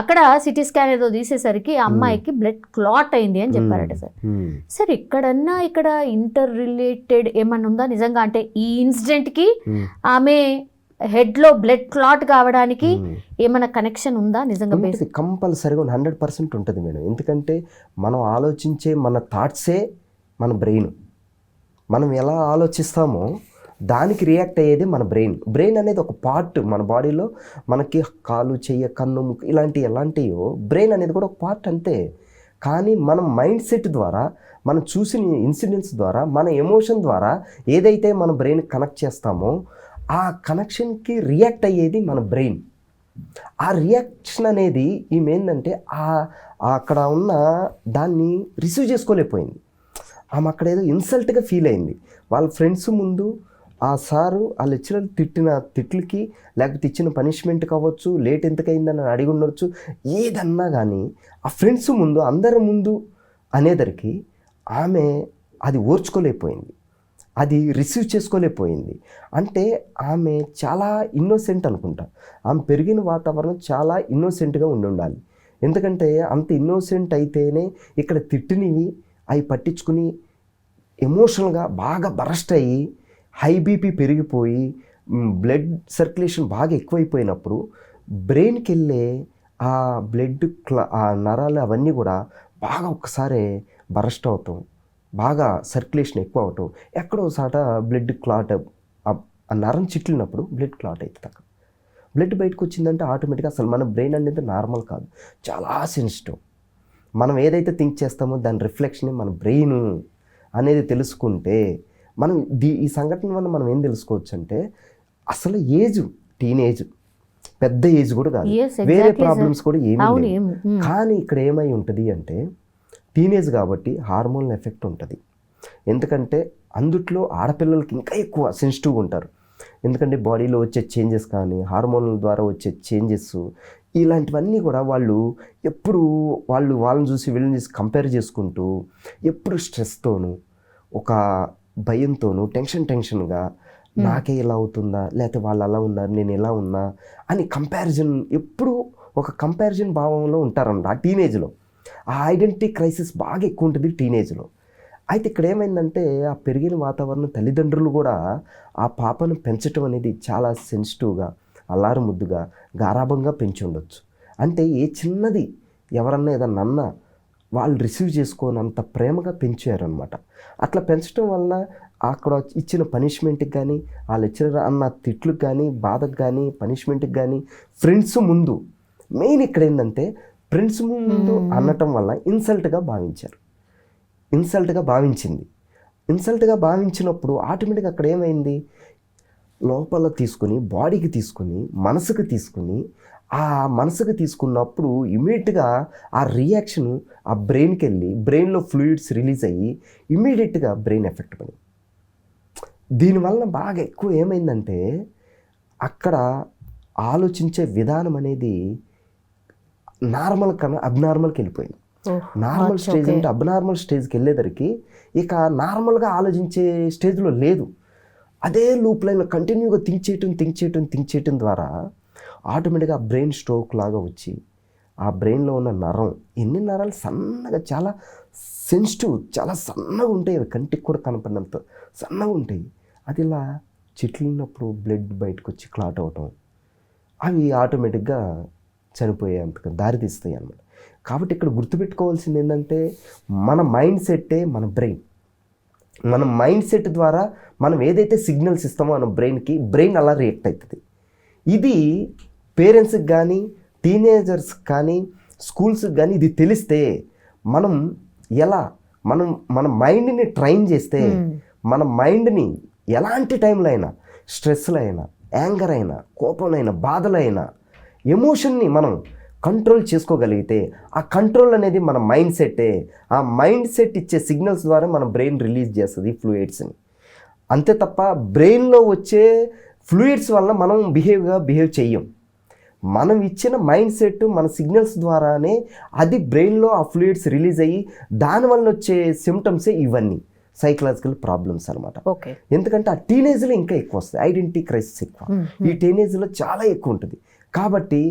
Speaker 2: అక్కడ సిటీ స్కాన్ ఏదో తీసేసరికి అమ్మాయికి బ్లడ్ క్లాట్ అయింది అని చెప్పారట సార్. సార్ ఇక్కడ ఇంటర్ రిలేటెడ్ ఏమన్నా ఉందా నిజంగా? అంటే ఈ ఇన్సిడెంట్ కి ఆమె హెడ్ లో బ్లడ్ క్లాట్ కావడానికి ఏమైనా కనెక్షన్ ఉందా నిజంగా?
Speaker 3: కంపల్సరీగా 100% ఉంటుంది మేడం. ఎందుకంటే మనం ఆలోచించే మన థాట్సే మన బ్రెయిన్. మనం ఎలా ఆలోచిస్తామో దానికి రియాక్ట్ అయ్యేది మన బ్రెయిన్ అనేది ఒక పార్ట్ మన బాడీలో. మనకి కాలు, చెయ్యి, కన్ను, ముక్కు ఎలాంటివో బ్రెయిన్ అనేది కూడా ఒక పార్ట్ అంతే. కానీ మనం మైండ్ సెట్ ద్వారా, మనం చూసిన ఇన్సిడెంట్స్ ద్వారా, మన ఎమోషన్ ద్వారా ఏదైతే మన బ్రెయిన్ కనెక్ట్ చేస్తామో ఆ కనెక్షన్కి రియాక్ట్ అయ్యేది మన బ్రెయిన్. ఆ రియాక్షన్ అనేది ఏంటంటే అక్కడ ఉన్న దాన్ని రిసీవ్ చేసుకోలేకపోయింది. ఆమె అక్కడ ఏదో ఇన్సల్ట్గా ఫీల్ అయింది. వాళ్ళ ఫ్రెండ్స్ ముందు ఆ సారు ఆ లెక్చరర్ తిట్టిన తిట్లకి, లేకపోతే ఇచ్చిన పనిష్మెంట్ కావచ్చు, లేట్ ఎంతకైందని అడిగి ఉండొచ్చు, ఏదన్నా కానీ ఆ ఫ్రెండ్స్ ముందు, అందరి ముందు అనేదరికి ఆమె అది ఓర్చుకోలేకపోయింది, అది రిసీవ్ చేసుకోలేకపోయింది. అంటే ఆమె చాలా ఇన్నోసెంట్ అనుకుంటా. ఆమె పెరిగిన వాతావరణం చాలా ఇన్నోసెంట్గా ఉండాలి. ఎందుకంటే అంత ఇన్నోసెంట్ అయితేనే ఇక్కడ తిట్టినవి అవి పట్టించుకుని ఎమోషనల్గా బాగా బరస్ట్ అయ్యి హై బీపీ పెరిగిపోయి బ్లడ్ సర్క్యులేషన్ బాగా ఎక్కువైపోయినప్పుడు బ్రెయిన్కి వెళ్ళే ఆ బ్లడ్ ఆ నరాలు అవన్నీ కూడా బాగా ఒక్కసారి బరస్ట్ అవుతాం, బాగా సర్క్యులేషన్ ఎక్కువ అవటం, ఎక్కడో సాట బ్లడ్ క్లాట్, ఆ నరం చిట్లినప్పుడు బ్లడ్ క్లాట్ అవుతుంది. అక్కడ బ్లడ్ బయటకు వచ్చిందంటే ఆటోమేటిక్గా అసలు మన బ్రెయిన్ అనేది నార్మల్ కాదు, చాలా సెన్సిటివ్. మనం ఏదైతే థింక్ చేస్తామో దాని రిఫ్లెక్షన్ మన బ్రెయిన్ అనేది తెలుసుకుంటే మనం ఈ సంఘటన వల్ల మనం ఏం తెలుసుకోవచ్చు అంటే అసలు టీనేజ్ పెద్ద ఏజ్ కూడా కాదు, వేరే ప్రాబ్లమ్స్ కూడా ఏమీ లేవు. కానీ ఇక్కడ ఏమై ఉంటుంది అంటే టీనేజ్ కాబట్టి హార్మోనల్ ఎఫెక్ట్ ఉంటుంది. ఎందుకంటే అందుట్లో ఆడపిల్లలకి ఇంకా ఎక్కువ సెన్సిటివ్గా ఉంటారు. ఎందుకంటే బాడీలో వచ్చే చేంజెస్ కానీ, హార్మోన్ల ద్వారా వచ్చే చేంజెస్, ఇలాంటివన్నీ కూడా వాళ్ళు ఎప్పుడు వాళ్ళని చూసి వీళ్ళని చూసి కంపేర్ చేసుకుంటూ ఎప్పుడు స్ట్రెస్తోనూ, ఒక భయంతోనూ టెన్షన్గా నాకే ఇలా అవుతుందా, లేకపోతే వాళ్ళు అలా ఉన్నారు నేను ఎలా ఉన్నా అని కంపారిజన్, ఎప్పుడూ ఒక కంపారిజన్ భావంలో ఉంటారన్నమాట ఆ టీనేజ్లో. ఆ ఐడెంటిటీ క్రైసిస్ బాగా ఎక్కువ ఉంటుంది టీనేజ్లో. అయితే ఇక్కడ ఏమైందంటే ఆ పెరిగిన వాతావరణం తల్లిదండ్రులు కూడా ఆ పాపను పెంచడం అనేది చాలా సెన్సిటివ్గా, అల్లారు ముద్దుగా, గారాభంగా పెంచి ఉండొచ్చు. అంటే ఏ చిన్నది ఎవరన్నా ఏదన్నా అన్నా వాళ్ళు రిసీవ్ చేసుకోనంత ప్రేమగా పెంచారనమాట. అట్లా పెంచడం వల్ల అక్కడ ఇచ్చిన పనిష్మెంట్కి కానీ, ఆ లెక్చరర్ అన్న తిట్లకు కానీ, బాధకు కానీ, పనిష్మెంట్కి కానీ, ఫ్రెండ్స్ ముందు మెయిన్ ఇక్కడ ఏంటంటే ఫ్రెండ్స్ ముందు అనటం వల్ల ఇన్సల్ట్గా భావించింది. ఇన్సల్ట్గా భావించినప్పుడు ఆటోమేటిక్గా అక్కడ ఏమైంది, లోపల తీసుకుని, బాడీకి తీసుకుని, మనసుకు తీసుకుని, ఆ మనసుకు తీసుకున్నప్పుడు ఇమీడియట్గా ఆ రియాక్షన్ ఆ బ్రెయిన్కి వెళ్ళి బ్రెయిన్లో ఫ్లూయిడ్స్ రిలీజ్ అయ్యి ఇమీడియట్గా బ్రెయిన్ ఎఫెక్ట్ పడింది. దీనివల్ల బాగా ఎక్కువ ఏమైందంటే అక్కడ ఆలోచించే విధానం అనేది నార్మల్ కన్నా అబ్నార్మల్కి వెళ్ళిపోయింది. నార్మల్ స్టేజ్ అంటే అబ్నార్మల్ స్టేజ్కి వెళ్ళేసరికి ఇక నార్మల్గా ఆలోచించే స్టేజ్లో లేదు. అదే లూప్ లైన్లో కంటిన్యూగా థింక్ చేయటం ద్వారా ఆటోమేటిక్గా ఆ బ్రెయిన్ స్ట్రోక్ లాగా వచ్చి ఆ బ్రెయిన్లో ఉన్న ఎన్ని నరాలు సన్నగా, చాలా సెన్సిటివ్, చాలా సన్నగా ఉంటాయి, అవి కంటికి కూడా కనపడినంత సన్నగా ఉంటాయి. అది ఇలా చిట్లినప్పుడు బ్లడ్ బయటకు వచ్చి క్లాట్ అవటం, అవి ఆటోమేటిక్గా చనిపోయేంతగా దారితీస్తాయి అన్నమాట. కాబట్టి ఇక్కడ గుర్తుపెట్టుకోవాల్సింది ఏంటంటే మన మైండ్ సెట్టే మన బ్రెయిన్. మన మైండ్ సెట్ ద్వారా మనం ఏదైతే సిగ్నల్స్ ఇస్తామో మన బ్రెయిన్ అలా రియాక్ట్ అవుతుంది. ఇది పేరెంట్స్కి కానీ, టీనేజర్స్కి కానీ, స్కూల్స్కి కానీ ఇది తెలిస్తే మన మైండ్ని ట్రైన్ చేస్తే మన మైండ్ని ఎలాంటి టైంలో అయినా, స్ట్రెస్లో అయినా, యాంగర్ అయినా, కోపంలో అయినా, బాధలో అయినా, ఎమోషన్ని మనం కంట్రోల్ చేసుకోగలిగితే ఆ కంట్రోల్ అనేది మన మైండ్ సెట్టే. ఆ మైండ్ సెట్ ఇచ్చే సిగ్నల్స్ ద్వారా మన బ్రెయిన్ రిలీజ్ చేస్తుంది ఫ్లూయిడ్స్ని. అంతే తప్ప బ్రెయిన్లో వచ్చే ఫ్లూయిడ్స్ వల్ల మనం బిహేవ్ చెయ్యం. మనం ఇచ్చిన మైండ్ సెట్ మన సిగ్నల్స్ ద్వారానే అది బ్రెయిన్లో ఆ ఫ్లూయిడ్స్ రిలీజ్ అయ్యి దానివల్ల వచ్చే సిమ్టమ్సే ఇవన్నీ సైకలాజికల్ ప్రాబ్లమ్స్ అనమాట. ఎందుకంటే ఆ టీనేజ్లో ఇంకా ఎక్కువ వస్తాయి, ఐడెంటిటీ క్రైసిస్ ఎక్కువ ఈ టీనేజ్లో చాలా ఎక్కువ ఉంటుంది. కాబట్టి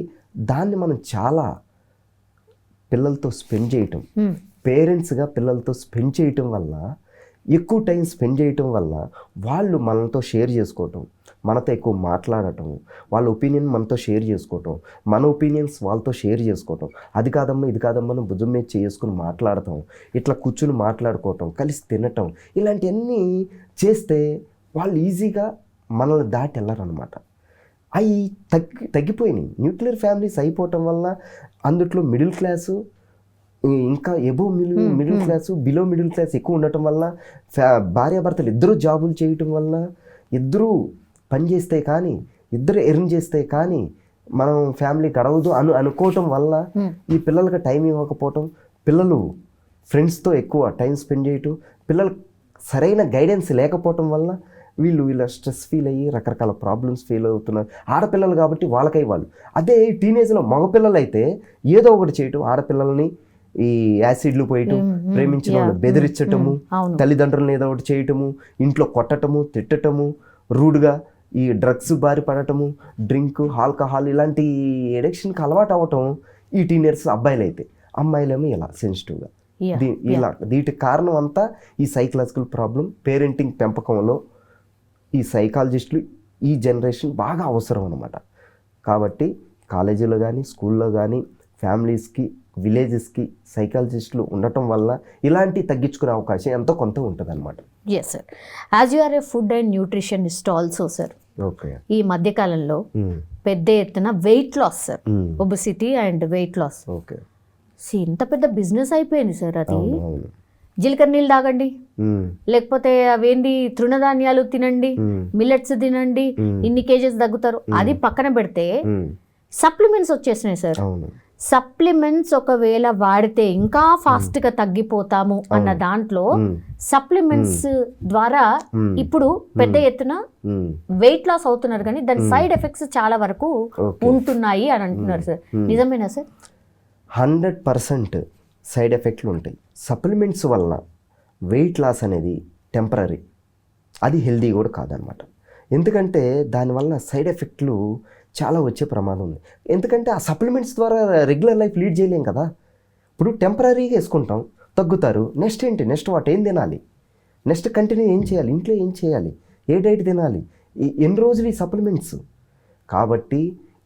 Speaker 3: దాన్ని మనం చాలా పిల్లలతో స్పెండ్ చేయటం, పేరెంట్స్గా పిల్లలతో స్పెండ్ చేయటం వల్ల, ఎక్కువ టైం స్పెండ్ చేయటం వల్ల వాళ్ళు మనతో షేర్ చేసుకోవటం, మనతో ఎక్కువ మాట్లాడటం, వాళ్ళ ఒపీనియన్ మనతో షేర్ చేసుకోవటం, మన ఒపీనియన్స్ వాళ్ళతో షేర్ చేసుకోవటం, అది కాదమ్మా ఇది కాదమ్మా అని భుజం మీద చేసుకుని మాట్లాడటం, ఇట్లా కూర్చుని మాట్లాడుకోవటం, కలిసి తినటం, ఇలాంటివన్నీ చేస్తే వాళ్ళు ఈజీగా మనల్ని దాటి వెళ్ళారనమాట. అవి తగ్గిపోయినాయి. న్యూక్లియర్ ఫ్యామిలీస్ అయిపోవటం వల్ల అందుట్లో మిడిల్ క్లాసు, ఇంకా above middle class, below middle class ఎక్కువ ఉండటం వల్ల, భార్యాభర్తలు ఇద్దరు జాబులు చేయటం వల్ల, ఇద్దరూ పని చేస్తే కానీ, ఇద్దరు ఎర్న్ చేస్తే కానీ మనం ఫ్యామిలీ గడవదు అనుకోవటం వల్ల ఈ పిల్లలకి టైం ఇవ్వకపోవటం, పిల్లలు ఫ్రెండ్స్తో ఎక్కువ టైం స్పెండ్ చేయటం, పిల్లలకు సరైన గైడెన్స్ లేకపోవటం వల్ల వీళ్ళు ఇలా స్ట్రెస్ ఫీల్ అయ్యి రకరకాల ప్రాబ్లమ్స్ ఫీల్ అవుతున్నారు. ఆడపిల్లలు కాబట్టి వాళ్ళకై వాళ్ళు. అదే టీనేజ్లో మగపిల్లలు అయితే ఏదో ఒకటి చేయటం, ఆడపిల్లల్ని ఈ యాసిడ్లు పోయటం, ప్రేమించిన వాళ్ళు బెదిరించటము, తల్లిదండ్రులను ఏదో ఒకటి చేయటము, ఇంట్లో కొట్టటము, తిట్టటము, రూడ్గా ఈ డ్రగ్స్ బారి పడటము, డ్రింక్, ఆల్కహాల్ ఇలాంటి ఎడిక్షన్కి అలవాటు అవ్వటం ఈ టీనేజర్స్ అబ్బాయిలు అయితే. అమ్మాయిలేమో ఇలా సెన్సిటివ్గా. వీటికి కారణం అంతా ఈ సైకలాజికల్ ప్రాబ్లం. పేరెంటింగ్ పెంపకంలో ఈ సైకాలజిస్టులు ఈ జనరేషన్ బాగా అవసరం అన్నమాట. కాబట్టి కాలేజీలో కానీ, స్కూల్లో కానీ, ఫ్యామిలీస్కి, విలేజెస్కి సైకాలజిస్టులు ఉండటం వల్ల ఇలాంటి తగ్గించుకునే అవకాశం ఎంతో కొంత ఉంటుంది అనమాట.
Speaker 2: Yes sir. As you are a food and nutritionist also sir,
Speaker 3: okay,
Speaker 2: ఈ మధ్యకాలంలో పెద్ద ఎత్తున weight loss sir, obesity and weight loss,
Speaker 3: okay,
Speaker 2: ఇంత పెద్ద బిజినెస్ అయిపోయింది సార్. అది జీలకర్ర నీళ్ళు తాగండి, లేకపోతే అవేంటి తృణధాన్యాలు తినండి, మిల్లెట్స్ తినండి, ఇన్ని కేజెస్ తగ్గుతారు. అది పక్కన పెడితే సప్లిమెంట్స్ వచ్చేసినాయి సార్. సప్లిమెంట్స్ ఒకవేళ వాడితే ఇంకా ఫాస్ట్ గా తగ్గిపోతాము అన్న దాంట్లో సప్లిమెంట్స్ ద్వారా ఇప్పుడు పెద్ద ఎత్తున వెయిట్ లాస్ అవుతున్నారు, కానీ దాని సైడ్ ఎఫెక్ట్స్ చాలా వరకు ఉంటున్నాయి అని అంటున్నారు సార్. నిజమేనా సార్?
Speaker 3: 100% సైడ్ ఎఫెక్ట్లు ఉంటాయి. సప్లిమెంట్స్ వలన వెయిట్ లాస్ అనేది టెంపరీ, అది హెల్దీ కూడా కాదనమాట. ఎందుకంటే దానివల్ల సైడ్ ఎఫెక్ట్లు చాలా వచ్చే ప్రమాదం ఉంది. ఎందుకంటే ఆ సప్లిమెంట్స్ ద్వారా రెగ్యులర్ లైఫ్ లీడ్ చేయలేం కదా. ఇప్పుడు టెంపరీగా వేసుకుంటాం, తగ్గుతారు, నెక్స్ట్ ఏంటి, నెక్స్ట్ వాట్ ఏం తినాలి, నెక్స్ట్ కంటిన్యూ ఏం చేయాలి, ఇంట్లో ఏం చేయాలి, ఏ డైట్ తినాలి, ఎన్ని రోజులు ఈ సప్లిమెంట్స్. కాబట్టి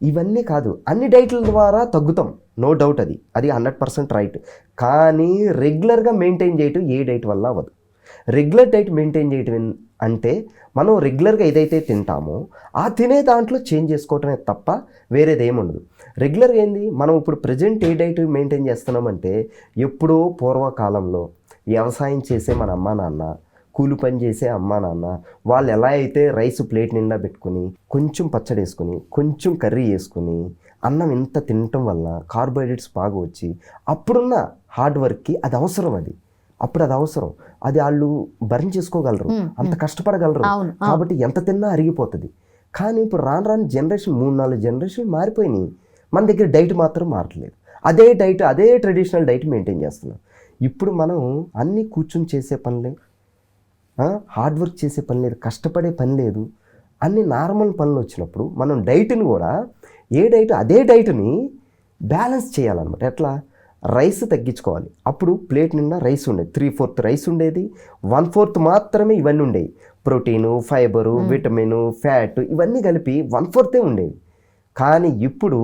Speaker 3: ఇవన్నీ కాదు, అన్ని డైట్ల ద్వారా తగ్గుతాం, నో డౌట్, అది 100% రైట్. కానీ రెగ్యులర్గా మెయింటైన్ చేయటం ఏ డైట్ వల్ల అవ్వదు. రెగ్యులర్ డైట్ మెయింటైన్ చేయటం అంటే మనం రెగ్యులర్గా ఏదైతే తింటామో ఆ తినే దాంట్లో చేంజ్ చేసుకోవటమే తప్ప వేరేది ఏముండదు. రెగ్యులర్గా ఏంది, మనం ఇప్పుడు ప్రజెంట్ ఏ డైట్ మెయింటైన్ చేస్తున్నామంటే ఎప్పుడో పూర్వకాలంలో వ్యవసాయం చేసే మన అమ్మా నాన్న, కూలి పని చేసే అమ్మా నాన్న వాళ్ళు ఎలా అయితే రైస్ ప్లేట్ నిండా పెట్టుకుని కొంచెం పచ్చడి వేసుకుని కొంచెం కర్రీ వేసుకుని అన్నం ఇంత తినటం వల్ల కార్బోహైడ్రేట్స్ బాగా వచ్చి అప్పుడున్న హార్డ్ వర్క్కి అది అవసరం. అప్పుడు అది అవసరం, అది వాళ్ళు బర్న్ చేసుకోగలరు, అంత కష్టపడగలరు. కాబట్టి ఎంత తిన్నా అరిగిపోతుంది. కానీ ఇప్పుడు రాను రాను జనరేషన్ 3-4 జనరేషన్ మారిపోయినాయి, మన దగ్గర డైట్ మాత్రం మారట్లేదు. అదే డైట్, అదే ట్రెడిషనల్ డైట్ మెయింటైన్ చేస్తున్నాం. ఇప్పుడు మనం అన్నీ కూర్చుని చేసే పనులే, హార్డ్ వర్క్ చేసే పని లేదు, కష్టపడే పని లేదు, అన్ని నార్మల్ పనులు వచ్చినప్పుడు మనం డైట్ని కూడా అదే డైట్ని బ్యాలెన్స్ చేయాలన్నమాట. ఎట్లా, రైస్ తగ్గించుకోవాలి. అప్పుడు ప్లేట్ నిండా రైస్ ఉండేది, 3/4 రైస్ ఉండేది, 1/4 మాత్రమే ఇవన్నీ ఉండేవి, ప్రోటీను, ఫైబరు, విటమిన్, ఫ్యాట్ ఇవన్నీ కలిపి 1/4 ఉండేవి. కానీ ఇప్పుడు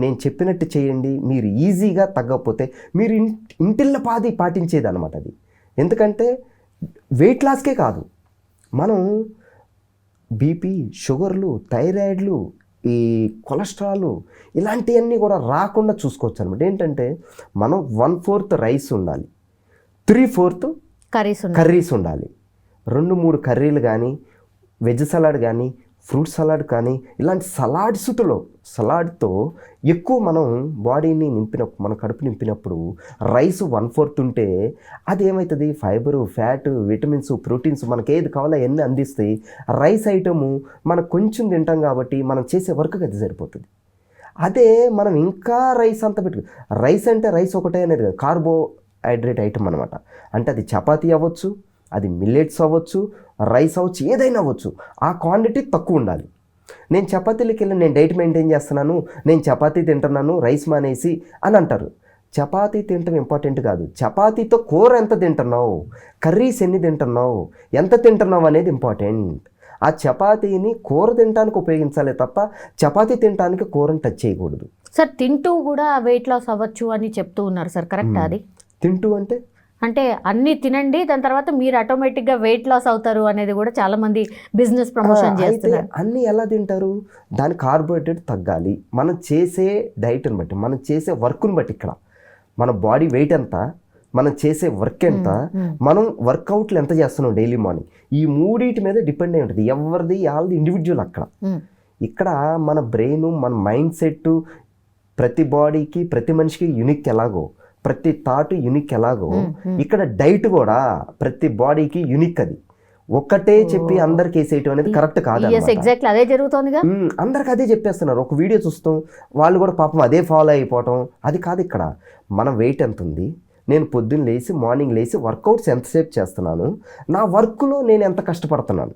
Speaker 3: నేను చెప్పినట్టు చేయండి, మీరు ఈజీగా తగ్గకపోతే మీరు ఇంటిల్ల పాటించేది అనమాట అది. ఎందుకంటే వెయిట్ లాస్కే కాదు, మనం బీపీ, షుగర్లు, థైరాయిడ్లు, ఈ కొలెస్ట్రాల్ ఇలాంటివన్నీ కూడా రాకుండా చూసుకోవచ్చు అనమాట. ఏంటంటే మనం 1/4 రైస్ ఉండాలి, 3/4 కర్రీస్ ఉండాలి, 2-3 కర్రీలు కానీ, వెజ్ సలాడ్ కానీ, ఫ్రూట్ సలాడ్ కానీ, ఇలాంటి సలాడ్తో ఎక్కువ మనం బాడీని నింపినప్పుడు, మన కడుపు నింపినప్పుడు రైస్ 1/4 ఉంటే అది ఏమవుతుంది, ఫైబరు, ఫ్యాట్, విటమిన్స్, ప్రోటీన్స్ మనకి ఏది కావాలో అవన్నీ అందిస్తాయి. రైస్ ఐటము మనం కొంచెం తింటాం కాబట్టి మనం చేసే వర్క్కి అది సరిపోతుంది. అదే మనం ఇంకా రైస్ అంతా రైస్ అంటే రైస్ ఒకటే అనేది కాదు, కార్బోహైడ్రేట్ ఐటమ్ అనమాట. అంటే అది చపాతీ అవ్వచ్చు, అది మిల్లెట్స్ అవ్వచ్చు, రైస్ అవ్వచ్చు, ఏదైనా అవ్వచ్చు, ఆ క్వాంటిటీ తక్కువ ఉండాలి. నేను చపాతీలకి వెళ్ళి నేను డైట్ మెయింటైన్ చేస్తున్నాను, నేను చపాతీ తింటున్నాను రైస్ మానేసి అని అంటారు. చపాతీ తినటం ఇంపార్టెంట్ కాదు, చపాతీతో కూర ఎంత తింటున్నావు, కర్రీస్ ఎన్ని తింటున్నావు, ఎంత తింటున్నావు అనేది ఇంపార్టెంట్. ఆ చపాతీని కూర తినడానికి ఉపయోగించాలి తప్ప చపాతీ తినడానికి కూరని టచ్ చేయకూడదు.
Speaker 2: సార్, తింటూ కూడా వెయిట్ లాస్ అవ్వచ్చు అని చెప్తూ ఉన్నారు సార్, కరెక్ట్? అది
Speaker 3: తింటూ అంటే
Speaker 2: అన్ని తినండి, దాని తర్వాత మీరు ఆటోమేటిక్గా వెయిట్ లాస్ అవుతారు అనేది కూడా చాలా మంది బిజినెస్ ప్రమోషన్ చేస్తున్నారు.
Speaker 3: అన్ని ఎలా తింటారు, దాని కార్బోహైడ్రేట్ తగ్గాలి. మనం చేసే డైట్ని బట్టి, మనం చేసే వర్క్ని బట్టి, ఇక్కడ మన బాడీ వెయిట్ ఎంత, మనం చేసే వర్క్ ఎంత, మనం వర్కౌట్లు ఎంత చేస్తున్నాం డైలీ మార్నింగ్, ఈ మూడింటి మీద డిపెండ్ అయి ఉంటుంది. ఎవరిది వాళ్ళది ఇండివిజువల్. ఇక్కడ మన బ్రెయిన్, మన మైండ్ సెట్, ప్రతి బాడీకి, ప్రతి మనిషికి యూనిక్ ఎలాగో, ప్రతి థాట్ యూనిక్ ఎలాగో ఇక్కడ డైట్ కూడా ప్రతి బాడీకి యూనిక్. అది ఒక్కటే చెప్పి అందరికి వేసేయటం అనేది కరెక్ట్ కాదు.
Speaker 2: ఎగ్జాక్ట్లీ అదే జరుగుతోందిగా,
Speaker 3: అందరికి అదే చెప్పేస్తున్నారు. ఒక వీడియో చూస్తాం, వాళ్ళు కూడా పాపం అదే ఫాలో అయిపోవటం, అది కాదు. ఇక్కడ మన వెయిట్ ఎంత ఉంది, నేను పొద్దున్న లేచి మార్నింగ్ లేచి వర్కౌట్స్ ఎంతసేపు చేస్తున్నాను, నా వర్క్లో నేను ఎంత కష్టపడుతున్నాను,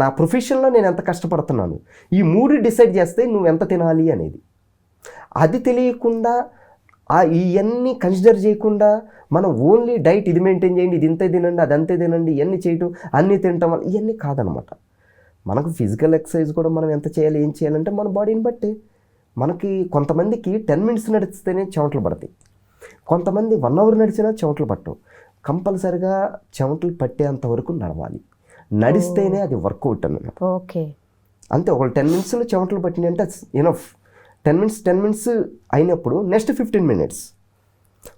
Speaker 3: నా ప్రొఫెషన్లో నేను ఎంత కష్టపడుతున్నాను, ఈ 3 డిసైడ్ చేస్తే నువ్వు ఎంత తినాలి అనేది. అది తెలియకుండా, ఇవన్నీ కన్సిడర్ చేయకుండా మనం ఓన్లీ డైట్ ఇది మెయింటైన్ చేయండి, ఇది ఇంతే తినండి, అది అంతే తినండి, ఇవన్నీ చేయటం, అన్నీ తినటం వల్ల ఇవన్నీ కాదనమాట. మనకు ఫిజికల్ ఎక్సర్సైజ్ కూడా మనం ఎంత చేయాలి, ఏం చేయాలంటే మన బాడీని బట్టి. మనకి కొంతమందికి 10 మినిట్స్ నడిస్తేనే చెమటలు పడతాయి, కొంతమంది 1 అవర్ నడిచినా చెమటలు పట్టవు. కంపల్సరిగా చెమటలు పట్టేంత వరకు నడవాలి, నడిస్తేనే అది వర్కౌట్ అన్నమాట.
Speaker 2: ఓకే,
Speaker 3: అంతే. ఒకళ్ళు 10 మినిట్స్లో చెమటలు పట్టినాయి అంటే ఇనఫ్. 10 మినిట్స్ అయినప్పుడు నెక్స్ట్ 15 మినిట్స్,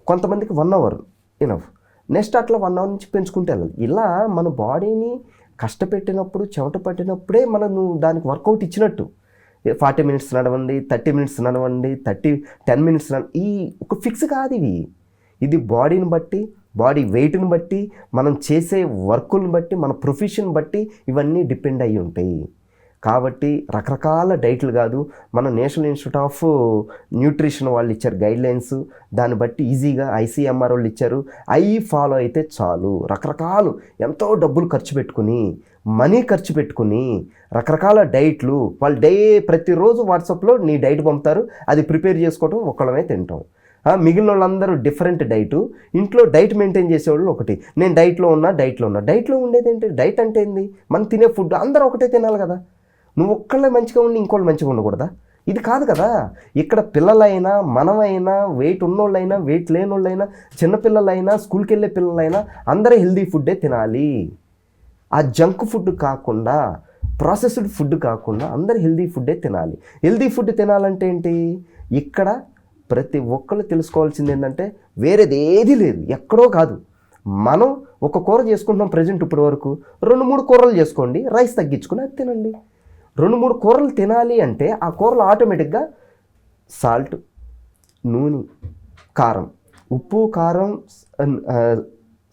Speaker 3: కొంతమందికి 1 అవర్ ఇనఫ్, నెక్స్ట్ అట్లా 1 అవర్ నుంచి పెంచుకుంటూ వెళ్ళాలి. ఇలా మన బాడీని కష్టపెట్టినప్పుడు, చెమట పట్టినప్పుడే మనం దానికి వర్కౌట్ ఇచ్చినట్టు. 40 మినిట్స్ నడవండి, 30 మినిట్స్ నడవండి, 10 మినిట్స్ ఈ ఒక ఫిక్స్ కాదు ఇది బాడీని బట్టి, బాడీ వెయిట్ని బట్టి, మనం చేసే వర్కులను బట్టి, మన ప్రొఫెషన్ బట్టి ఇవన్నీ డిపెండ్ అయ్యి ఉంటాయి. కాబట్టి రకరకాల డైట్లు కాదు, మన నేషనల్ ఇన్స్టిట్యూట్ ఆఫ్ న్యూట్రిషన్ వాళ్ళు ఇచ్చారు గైడ్లైన్స్, దాన్ని బట్టి ఈజీగా ఐసీఎంఆర్ వాళ్ళు ఇచ్చారు, అవి ఫాలో అయితే చాలు. రకరకాలు ఎంతో డబ్బులు ఖర్చు పెట్టుకుని, మనీ ఖర్చు పెట్టుకుని రకరకాల డైట్లు వాళ్ళు ప్రతిరోజు వాట్సాప్లో నీ డైట్ పంపుతారు, అది ప్రిపేర్ చేసుకోవటం ఒక్కళ్ళమే తింటాం. మిగిలిన వాళ్ళందరూ డిఫరెంట్ డైటు, ఇంట్లో డైట్ మెయింటైన్ చేసేవాళ్ళు ఒకటి, నేను డైట్లో ఉన్నా. డైట్లో ఉండేది ఏంటి? డైట్ అంటే ఏంది? మనం తినే ఫుడ్ అందరూ ఒకటే తినాలి కదా. నువ్వు ఒక్కళ్ళే మంచిగా ఉండి ఇంకోళ్ళు మంచిగా ఉండకూడదా? ఇది కాదు కదా. ఇక్కడ పిల్లలైనా, మనమైనా, వెయిట్ ఉన్నోళ్ళైనా, వెయిట్ లేనోళ్ళైనా, చిన్నపిల్లలైనా, స్కూల్కి వెళ్ళే పిల్లలైనా అందరూ హెల్దీ ఫుడ్డే తినాలి. ఆ జంక్ ఫుడ్ కాకుండా, ప్రాసెస్డ్ ఫుడ్ కాకుండా అందరూ హెల్దీ ఫుడ్డే తినాలి. హెల్దీ ఫుడ్ తినాలంటే ఏంటి? ఇక్కడ ప్రతి ఒక్కళ్ళు తెలుసుకోవాల్సింది ఏంటంటే వేరేది ఏది లేదు, ఎక్కడో కాదు. మనం ఒక కూర చేసుకుంటున్నాం ప్రజెంట్ ఇప్పటి వరకు, 2-3 కూరలు చేసుకోండి, రైస్ తగ్గించుకుని అది తినండి. 2-3 కూరలు తినాలి అంటే ఆ కూరలు ఆటోమేటిక్గా సాల్ట్, నూనె, కారం, ఉప్పు, కారం,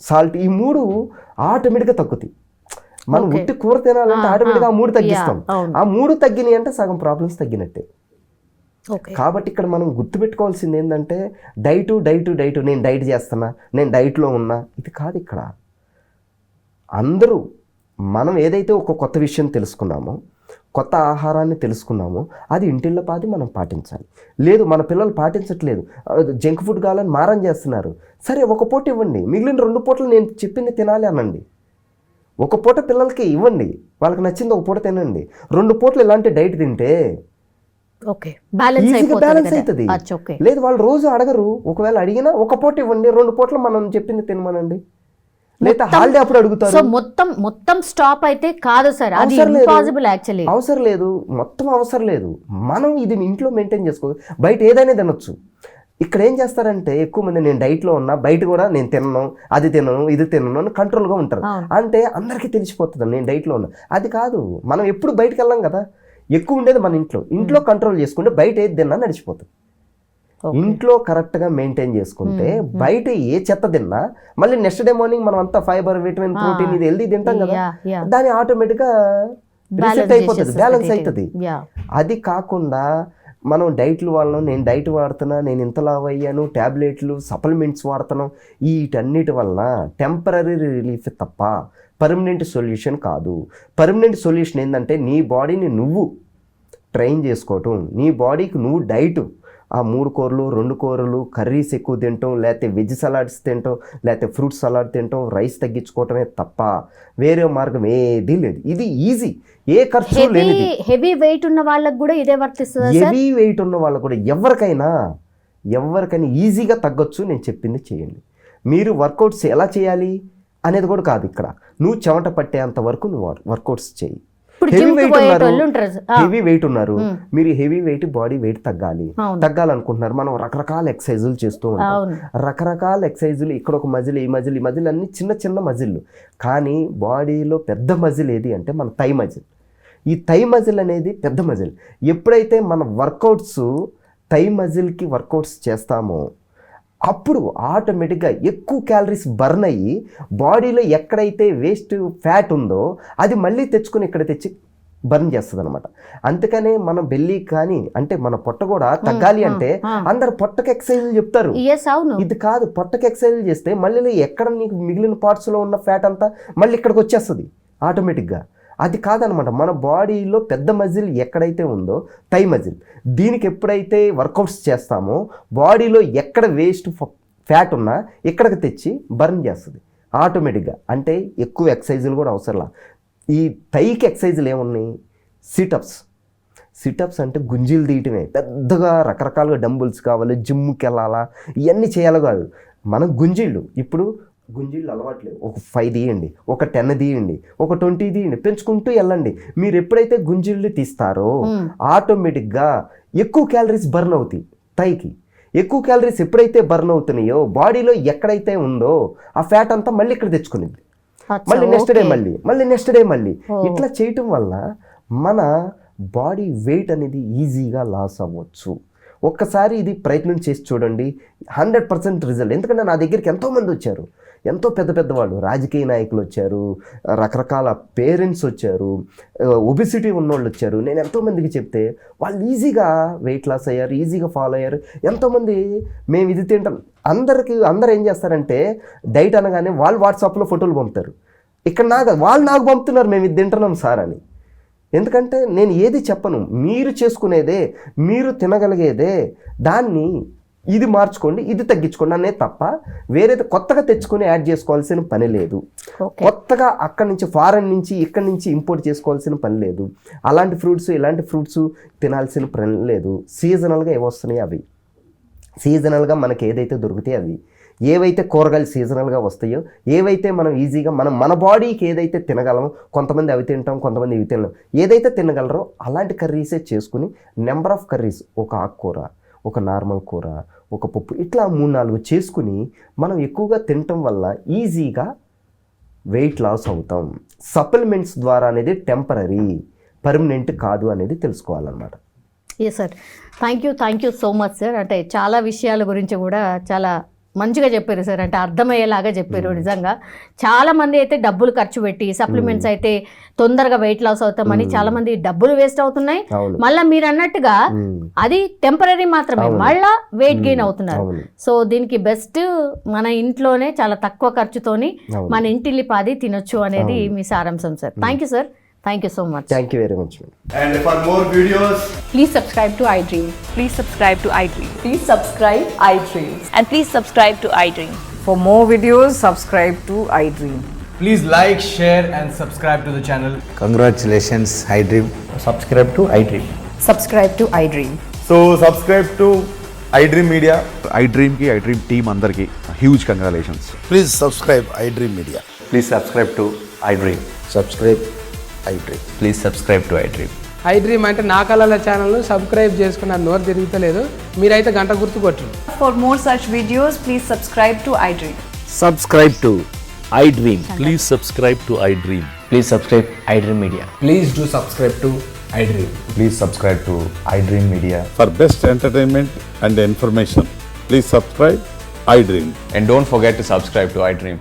Speaker 3: సాల్ట్, ఈ 3 ఆటోమేటిక్గా తగ్గుతాయి. మనం ఉట్టి కూర తినాలంటే ఆటోమేటిక్గా ఆ 3 తగ్గిస్తాం. ఆ 3 తగ్గినాయి అంటే సగం ప్రాబ్లమ్స్ తగ్గినట్టే. కాబట్టి ఇక్కడ మనం గుర్తుపెట్టుకోవాల్సింది ఏంటంటే డైటు, నేను డైట్ చేస్తున్నా, నేను డైట్లో ఉన్నా, ఇది కాదు. ఇక్కడ అందరూ మనం ఏదైతే ఒక కొత్త విషయం తెలుసుకున్నామో, కొత్త ఆహారాన్ని తెలుసుకున్నామో, అది ఇంటిల్లో పాది మనం పాటించాలి. లేదు మన పిల్లలు పాటించట్లేదు, జంక్ ఫుడ్ కావాలని మారం చేస్తున్నారు, సరే ఒక పూట ఇవ్వండి, మిగిలిన 2 పూటలు నేను చెప్పింది తినాలి అనండి. ఒక పూట పిల్లలకి ఇవ్వండి, వాళ్ళకి నచ్చింది ఒక పూట తినండి. 2 పూటలు ఇలాంటి డైట్ తింటే బ్యాలెన్స్ అవుతుంది. లేదు వాళ్ళు రోజు అడగరు, ఒకవేళ అడిగినా ఒక పూట ఇవ్వండి, 2 పూటలు మనం చెప్పింది తినమనండి. లేదా హాలిడే అప్పుడు అడుగుతారు.
Speaker 2: సో మొత్తం స్టాప్ అయితే కాదు సార్, అది ఇంపాసిబుల్ యాక్చువల్లీ.
Speaker 3: అవసరం లేదు, మొత్తం అవసరం లేదు. మనం ఇది ఇంట్లో మెయింటైన్ చేసుకోవచ్చు, బయట ఏదైనా తినొచ్చు. ఇక్కడ ఏం చేస్తారంటే ఎక్కువ మంది నేను డైట్లో ఉన్నా, బయట కూడా నేను తినను, అది తినను, ఇది తినను అని కంట్రోల్గా ఉంటారు. అంటే అందరికీ తెలిసిపోతుంది నేను డైట్లో ఉన్నా. అది కాదు, మనం ఎప్పుడు బయటకు వెళ్ళాం కదా, ఎక్కువ ఉండేది మన ఇంట్లో కంట్రోల్ చేసుకుంటే బయట ఏది తిన్నా నడిచిపోతుంది. ఇంట్లో కరెక్ట్గా మెయింటైన్ చేసుకుంటే బయట ఏ చెత్త తిన్నా మళ్ళీ నెక్స్ట్ డే మార్నింగ్ మనం అంతా ఫైబర్, విటమిన్, ప్రోటీన్ ఇది హెల్దీ తింటాం కదా, దాని ఆటోమేటిక్గా రీసెట్ అయిపోతుంది, బ్యాలెన్స్ అవుతుంది. అది కాకుండా మనం డైట్లు వాళ్ళం, నేను డైట్ వాడుతున్నా, నేను ఇంత లావ్ అయ్యాను, ట్యాబ్లెట్లు, సప్లిమెంట్స్ వాడుతున్నాం, వీటన్నిటి వలన టెంపరీ రిలీఫ్ తప్ప పర్మనెంట్ సొల్యూషన్ కాదు. పర్మనెంట్ సొల్యూషన్ ఏంటంటే నీ బాడీని నువ్వు ట్రైన్ చేసుకోవటం, నీ బాడీకి నువ్వు డైటు, ఆ 3 కూరలు, 2 కూరలు, కర్రీస్ ఎక్కువ తినటం, లేకపోతే వెజ్ సలాడ్స్ తినటం, లేకపోతే ఫ్రూట్ సలాడ్ తినటం, రైస్ తగ్గించుకోవటమే తప్ప వేరే మార్గం ఏదీ లేదు. ఇది ఈజీ, ఏ ఖర్చు లేనిది.
Speaker 2: హెవీ వెయిట్ ఉన్న వాళ్ళకి కూడా ఇదే వర్తిస్తుంది.
Speaker 3: హెవీ వెయిట్ ఉన్న వాళ్ళకు కూడా ఎవరికైనా ఈజీగా తగ్గొచ్చు. నేను చెప్పింది చేయండి. మీరు వర్కౌట్స్ ఎలా చేయాలి అనేది కూడా కాదు ఇక్కడ, నువ్వు చెమట పట్టేంత వరకు నువ్వు వర్కౌట్స్ చేయి. హెవీ వెయిట్ ఉన్నారు మీరు, హెవీ వెయిట్ బాడీ వెయిట్ తగ్గాలనుకుంటున్నారు, మనం రకరకాల ఎక్సర్సైజులు చేస్తూ ఉంటాం. రకరకాల ఎక్సర్సైజులు, ఇక్కడ ఒక మజిల్, ఈ మజిల్ అన్ని చిన్న మజిల్. కానీ బాడీలో పెద్ద మజిల్ ఏది అంటే మన థై మజిల్. ఈ థై మజిల్ అనేది పెద్ద మజిల్. ఎప్పుడైతే మన వర్కౌట్స్ థై మజిల్కి వర్కౌట్స్ చేస్తామో అప్పుడు ఆటోమేటిక్గా ఎక్కువ క్యాలరీస్ బర్న్ అయ్యి బాడీలో ఎక్కడైతే వేస్ట్ ఫ్యాట్ ఉందో అది మళ్ళీ తెచ్చుకొని ఇక్కడ తెచ్చి బర్న్ చేస్తుంది అనమాట. అందుకనే మన బెల్లీ కానీ అంటే మన పొట్ట కూడా తగ్గాలి అంటే అందరు పొట్టకి ఎక్సర్సైజ్ చెప్తారు. ఇది కాదు, పొట్టకి ఎక్సర్సైజ్ చేస్తే మళ్ళీ ఎక్కడ నీకు మిగిలిన పార్ట్స్లో ఉన్న ఫ్యాట్ అంతా మళ్ళీ ఇక్కడికి వచ్చేస్తుంది ఆటోమేటిక్గా. అది కాదనమాట, మన బాడీలో పెద్ద మజిల్ ఎక్కడైతే ఉందో థై మజిల్, దీనికి ఎప్పుడైతే వర్కౌట్స్ చేస్తామో బాడీలో ఎక్కడ వేస్ట్ ఫ్యాట్ ఉన్నా ఇక్కడికి తెచ్చి బర్న్ చేస్తుంది ఆటోమేటిక్గా. అంటే ఎక్కువ ఎక్సర్సైజులు కూడా అవసరంలా. ఈ థైకి ఎక్సర్సైజులు ఏమున్నాయి? సిటప్స్ అంటే గుంజీలు తీయటమే, పెద్దగా రకరకాలుగా డంబుల్స్ కావాలి, జిమ్కి వెళ్ళాలా, ఇవన్నీ చేయాలి కాదు. మనం ఇప్పుడు గుంజీళ్ళు అలవాట్లేదు, ఒక 5 తీయండి, ఒక 10 తీయండి, ఒక 20 తీయండి, పెంచుకుంటూ వెళ్ళండి. మీరు ఎప్పుడైతే గుంజీళ్ళు తీస్తారో ఆటోమేటిక్గా ఎక్కువ క్యాలరీస్ బర్న్ అవుతాయి. థైకి ఎక్కువ క్యాలరీస్ ఎప్పుడైతే బర్న్ అవుతున్నాయో బాడీలో ఎక్కడైతే ఉందో ఆ ఫ్యాట్ అంతా మళ్ళీ ఇక్కడ తెచ్చుకునింది, మళ్ళీ నెక్స్ట్ డే మళ్ళీ ఇట్లా చేయటం వల్ల మన బాడీ వెయిట్ అనేది ఈజీగా లాస్ అవ్వచ్చు. ఒక్కసారి ఇది ప్రయత్నం చేసి చూడండి, 100% రిజల్ట్. ఎందుకంటే నా దగ్గరికి ఎంతోమంది వచ్చారు, ఎంతో పెద్ద పెద్దవాళ్ళు, రాజకీయ నాయకులు వచ్చారు, రకరకాల పేరెంట్స్ వచ్చారు, ఒబిసిటీ ఉన్నోళ్ళు వచ్చారు. నేను ఎంతోమందికి చెప్తే వాళ్ళు ఈజీగా వెయిట్ లాస్ అయ్యారు, ఈజీగా ఫాలో అయ్యారు. ఎంతోమంది మేము ఇది తింటాం, అందరూ ఏం చేస్తారంటే డైట్ అనగానే వాళ్ళు వాట్సాప్లో ఫోటోలు పంపుతారు. ఇక్కడ వాళ్ళు నాకు పంపుతున్నారు మేము ఇది తింటున్నాం సార్ అని. ఎందుకంటే నేను ఏది చెప్పను, మీరు చేసుకునేదే, మీరు తినగలిగేదే, దాన్ని ఇది మార్చుకోండి, ఇది తగ్గించుకోండి అనే తప్ప వేరేది కొత్తగా తెచ్చుకొని యాడ్ చేసుకోవాల్సిన పని లేదు. కొత్తగా అక్కడి నుంచి ఫారెన్ నుంచి ఇక్కడి నుంచి ఇంపోర్ట్ చేసుకోవాల్సిన పని లేదు. అలాంటి ఫ్రూట్స్ ఇలాంటి ఫ్రూట్స్ తినాల్సిన పని లేదు. సీజనల్గా ఏవి వస్తున్నాయి అవి, సీజనల్గా మనకి ఏదైతే దొరుకుతాయి అవి, ఏవైతే కూరగాయలు సీజనల్గా వస్తాయో, ఏవైతే మనం ఈజీగా మన బాడీకి ఏదైతే తినగలమో, కొంతమంది అవి తింటాం, కొంతమంది ఇవి తినలేం, ఏదైతే తినగలరో అలాంటి కర్రీసే చేసుకుని నెంబర్ ఆఫ్ కర్రీస్, ఒక ఆకుకూర, ఒక నార్మల్ కూర, ఒక పప్పు, ఇట్లా 3-4 చేసుకుని మనం ఎక్కువగా తినటం వల్ల ఈజీగా వెయిట్ లాస్ అవుతాం. సప్లిమెంట్స్ ద్వారా అనేది టెంపరీ, పర్మనెంట్ కాదు అనేది తెలుసుకోవాలన్నమాట.
Speaker 2: Yes sir, thank you so much sir. అంటే చాలా విషయాల గురించి కూడా చాలా మంచిగా చెప్పారు సార్, అంటే అర్థమయ్యేలాగా చెప్పారు. నిజంగా చాలా మంది అయితే డబ్బులు ఖర్చు పెట్టి సప్లిమెంట్స్ అయితే తొందరగా వెయిట్ లాస్ అవుతామని చాలా మంది డబ్బులు వేస్ట్ అవుతున్నాయి. మళ్ళీ మీరు అన్నట్టుగా అది టెంపరీ మాత్రమే, మళ్ళా వెయిట్ గెయిన్ అవుతున్నారు. సో దీనికి బెస్ట్ మన ఇంట్లోనే చాలా తక్కువ ఖర్చుతోని మన ఇంటిల్లిపాది తినొచ్చు అనేది మీ సారాంశం sir. Thank you sir, thank you so much.
Speaker 3: Thank you very much.
Speaker 4: And for more videos,
Speaker 5: please subscribe to iDream.
Speaker 6: Please subscribe to iDream.
Speaker 5: Please subscribe iDream.
Speaker 6: And please subscribe to iDream.
Speaker 5: For more videos, subscribe to iDream.
Speaker 4: please like, share and subscribe to the channel.
Speaker 7: Congratulations, iDream.
Speaker 4: Subscribe to iDream.
Speaker 5: Subscribe to iDream.
Speaker 4: So subscribe to iDream Media.
Speaker 8: iDream team andarki huge congratulations.
Speaker 7: Please subscribe iDream Media.
Speaker 8: Please subscribe to iDream.
Speaker 7: Subscribe iDream.
Speaker 8: Please subscribe to iDream.
Speaker 9: iDream అంటే నా కళల ఛానల్ను subscribe చేసుకున్న నోరు తిరుగుతలేదు, మీరైతే గంట గుర్తు కొట్టండి.
Speaker 5: For more such videos, please subscribe to iDream.
Speaker 10: Subscribe to iDream.
Speaker 11: Please subscribe to iDream.
Speaker 10: Please subscribe iDream Media.
Speaker 4: Please do subscribe to iDream.
Speaker 8: Please subscribe to iDream Media.
Speaker 11: For best entertainment and information, please subscribe iDream.
Speaker 8: And don't forget to subscribe to iDream.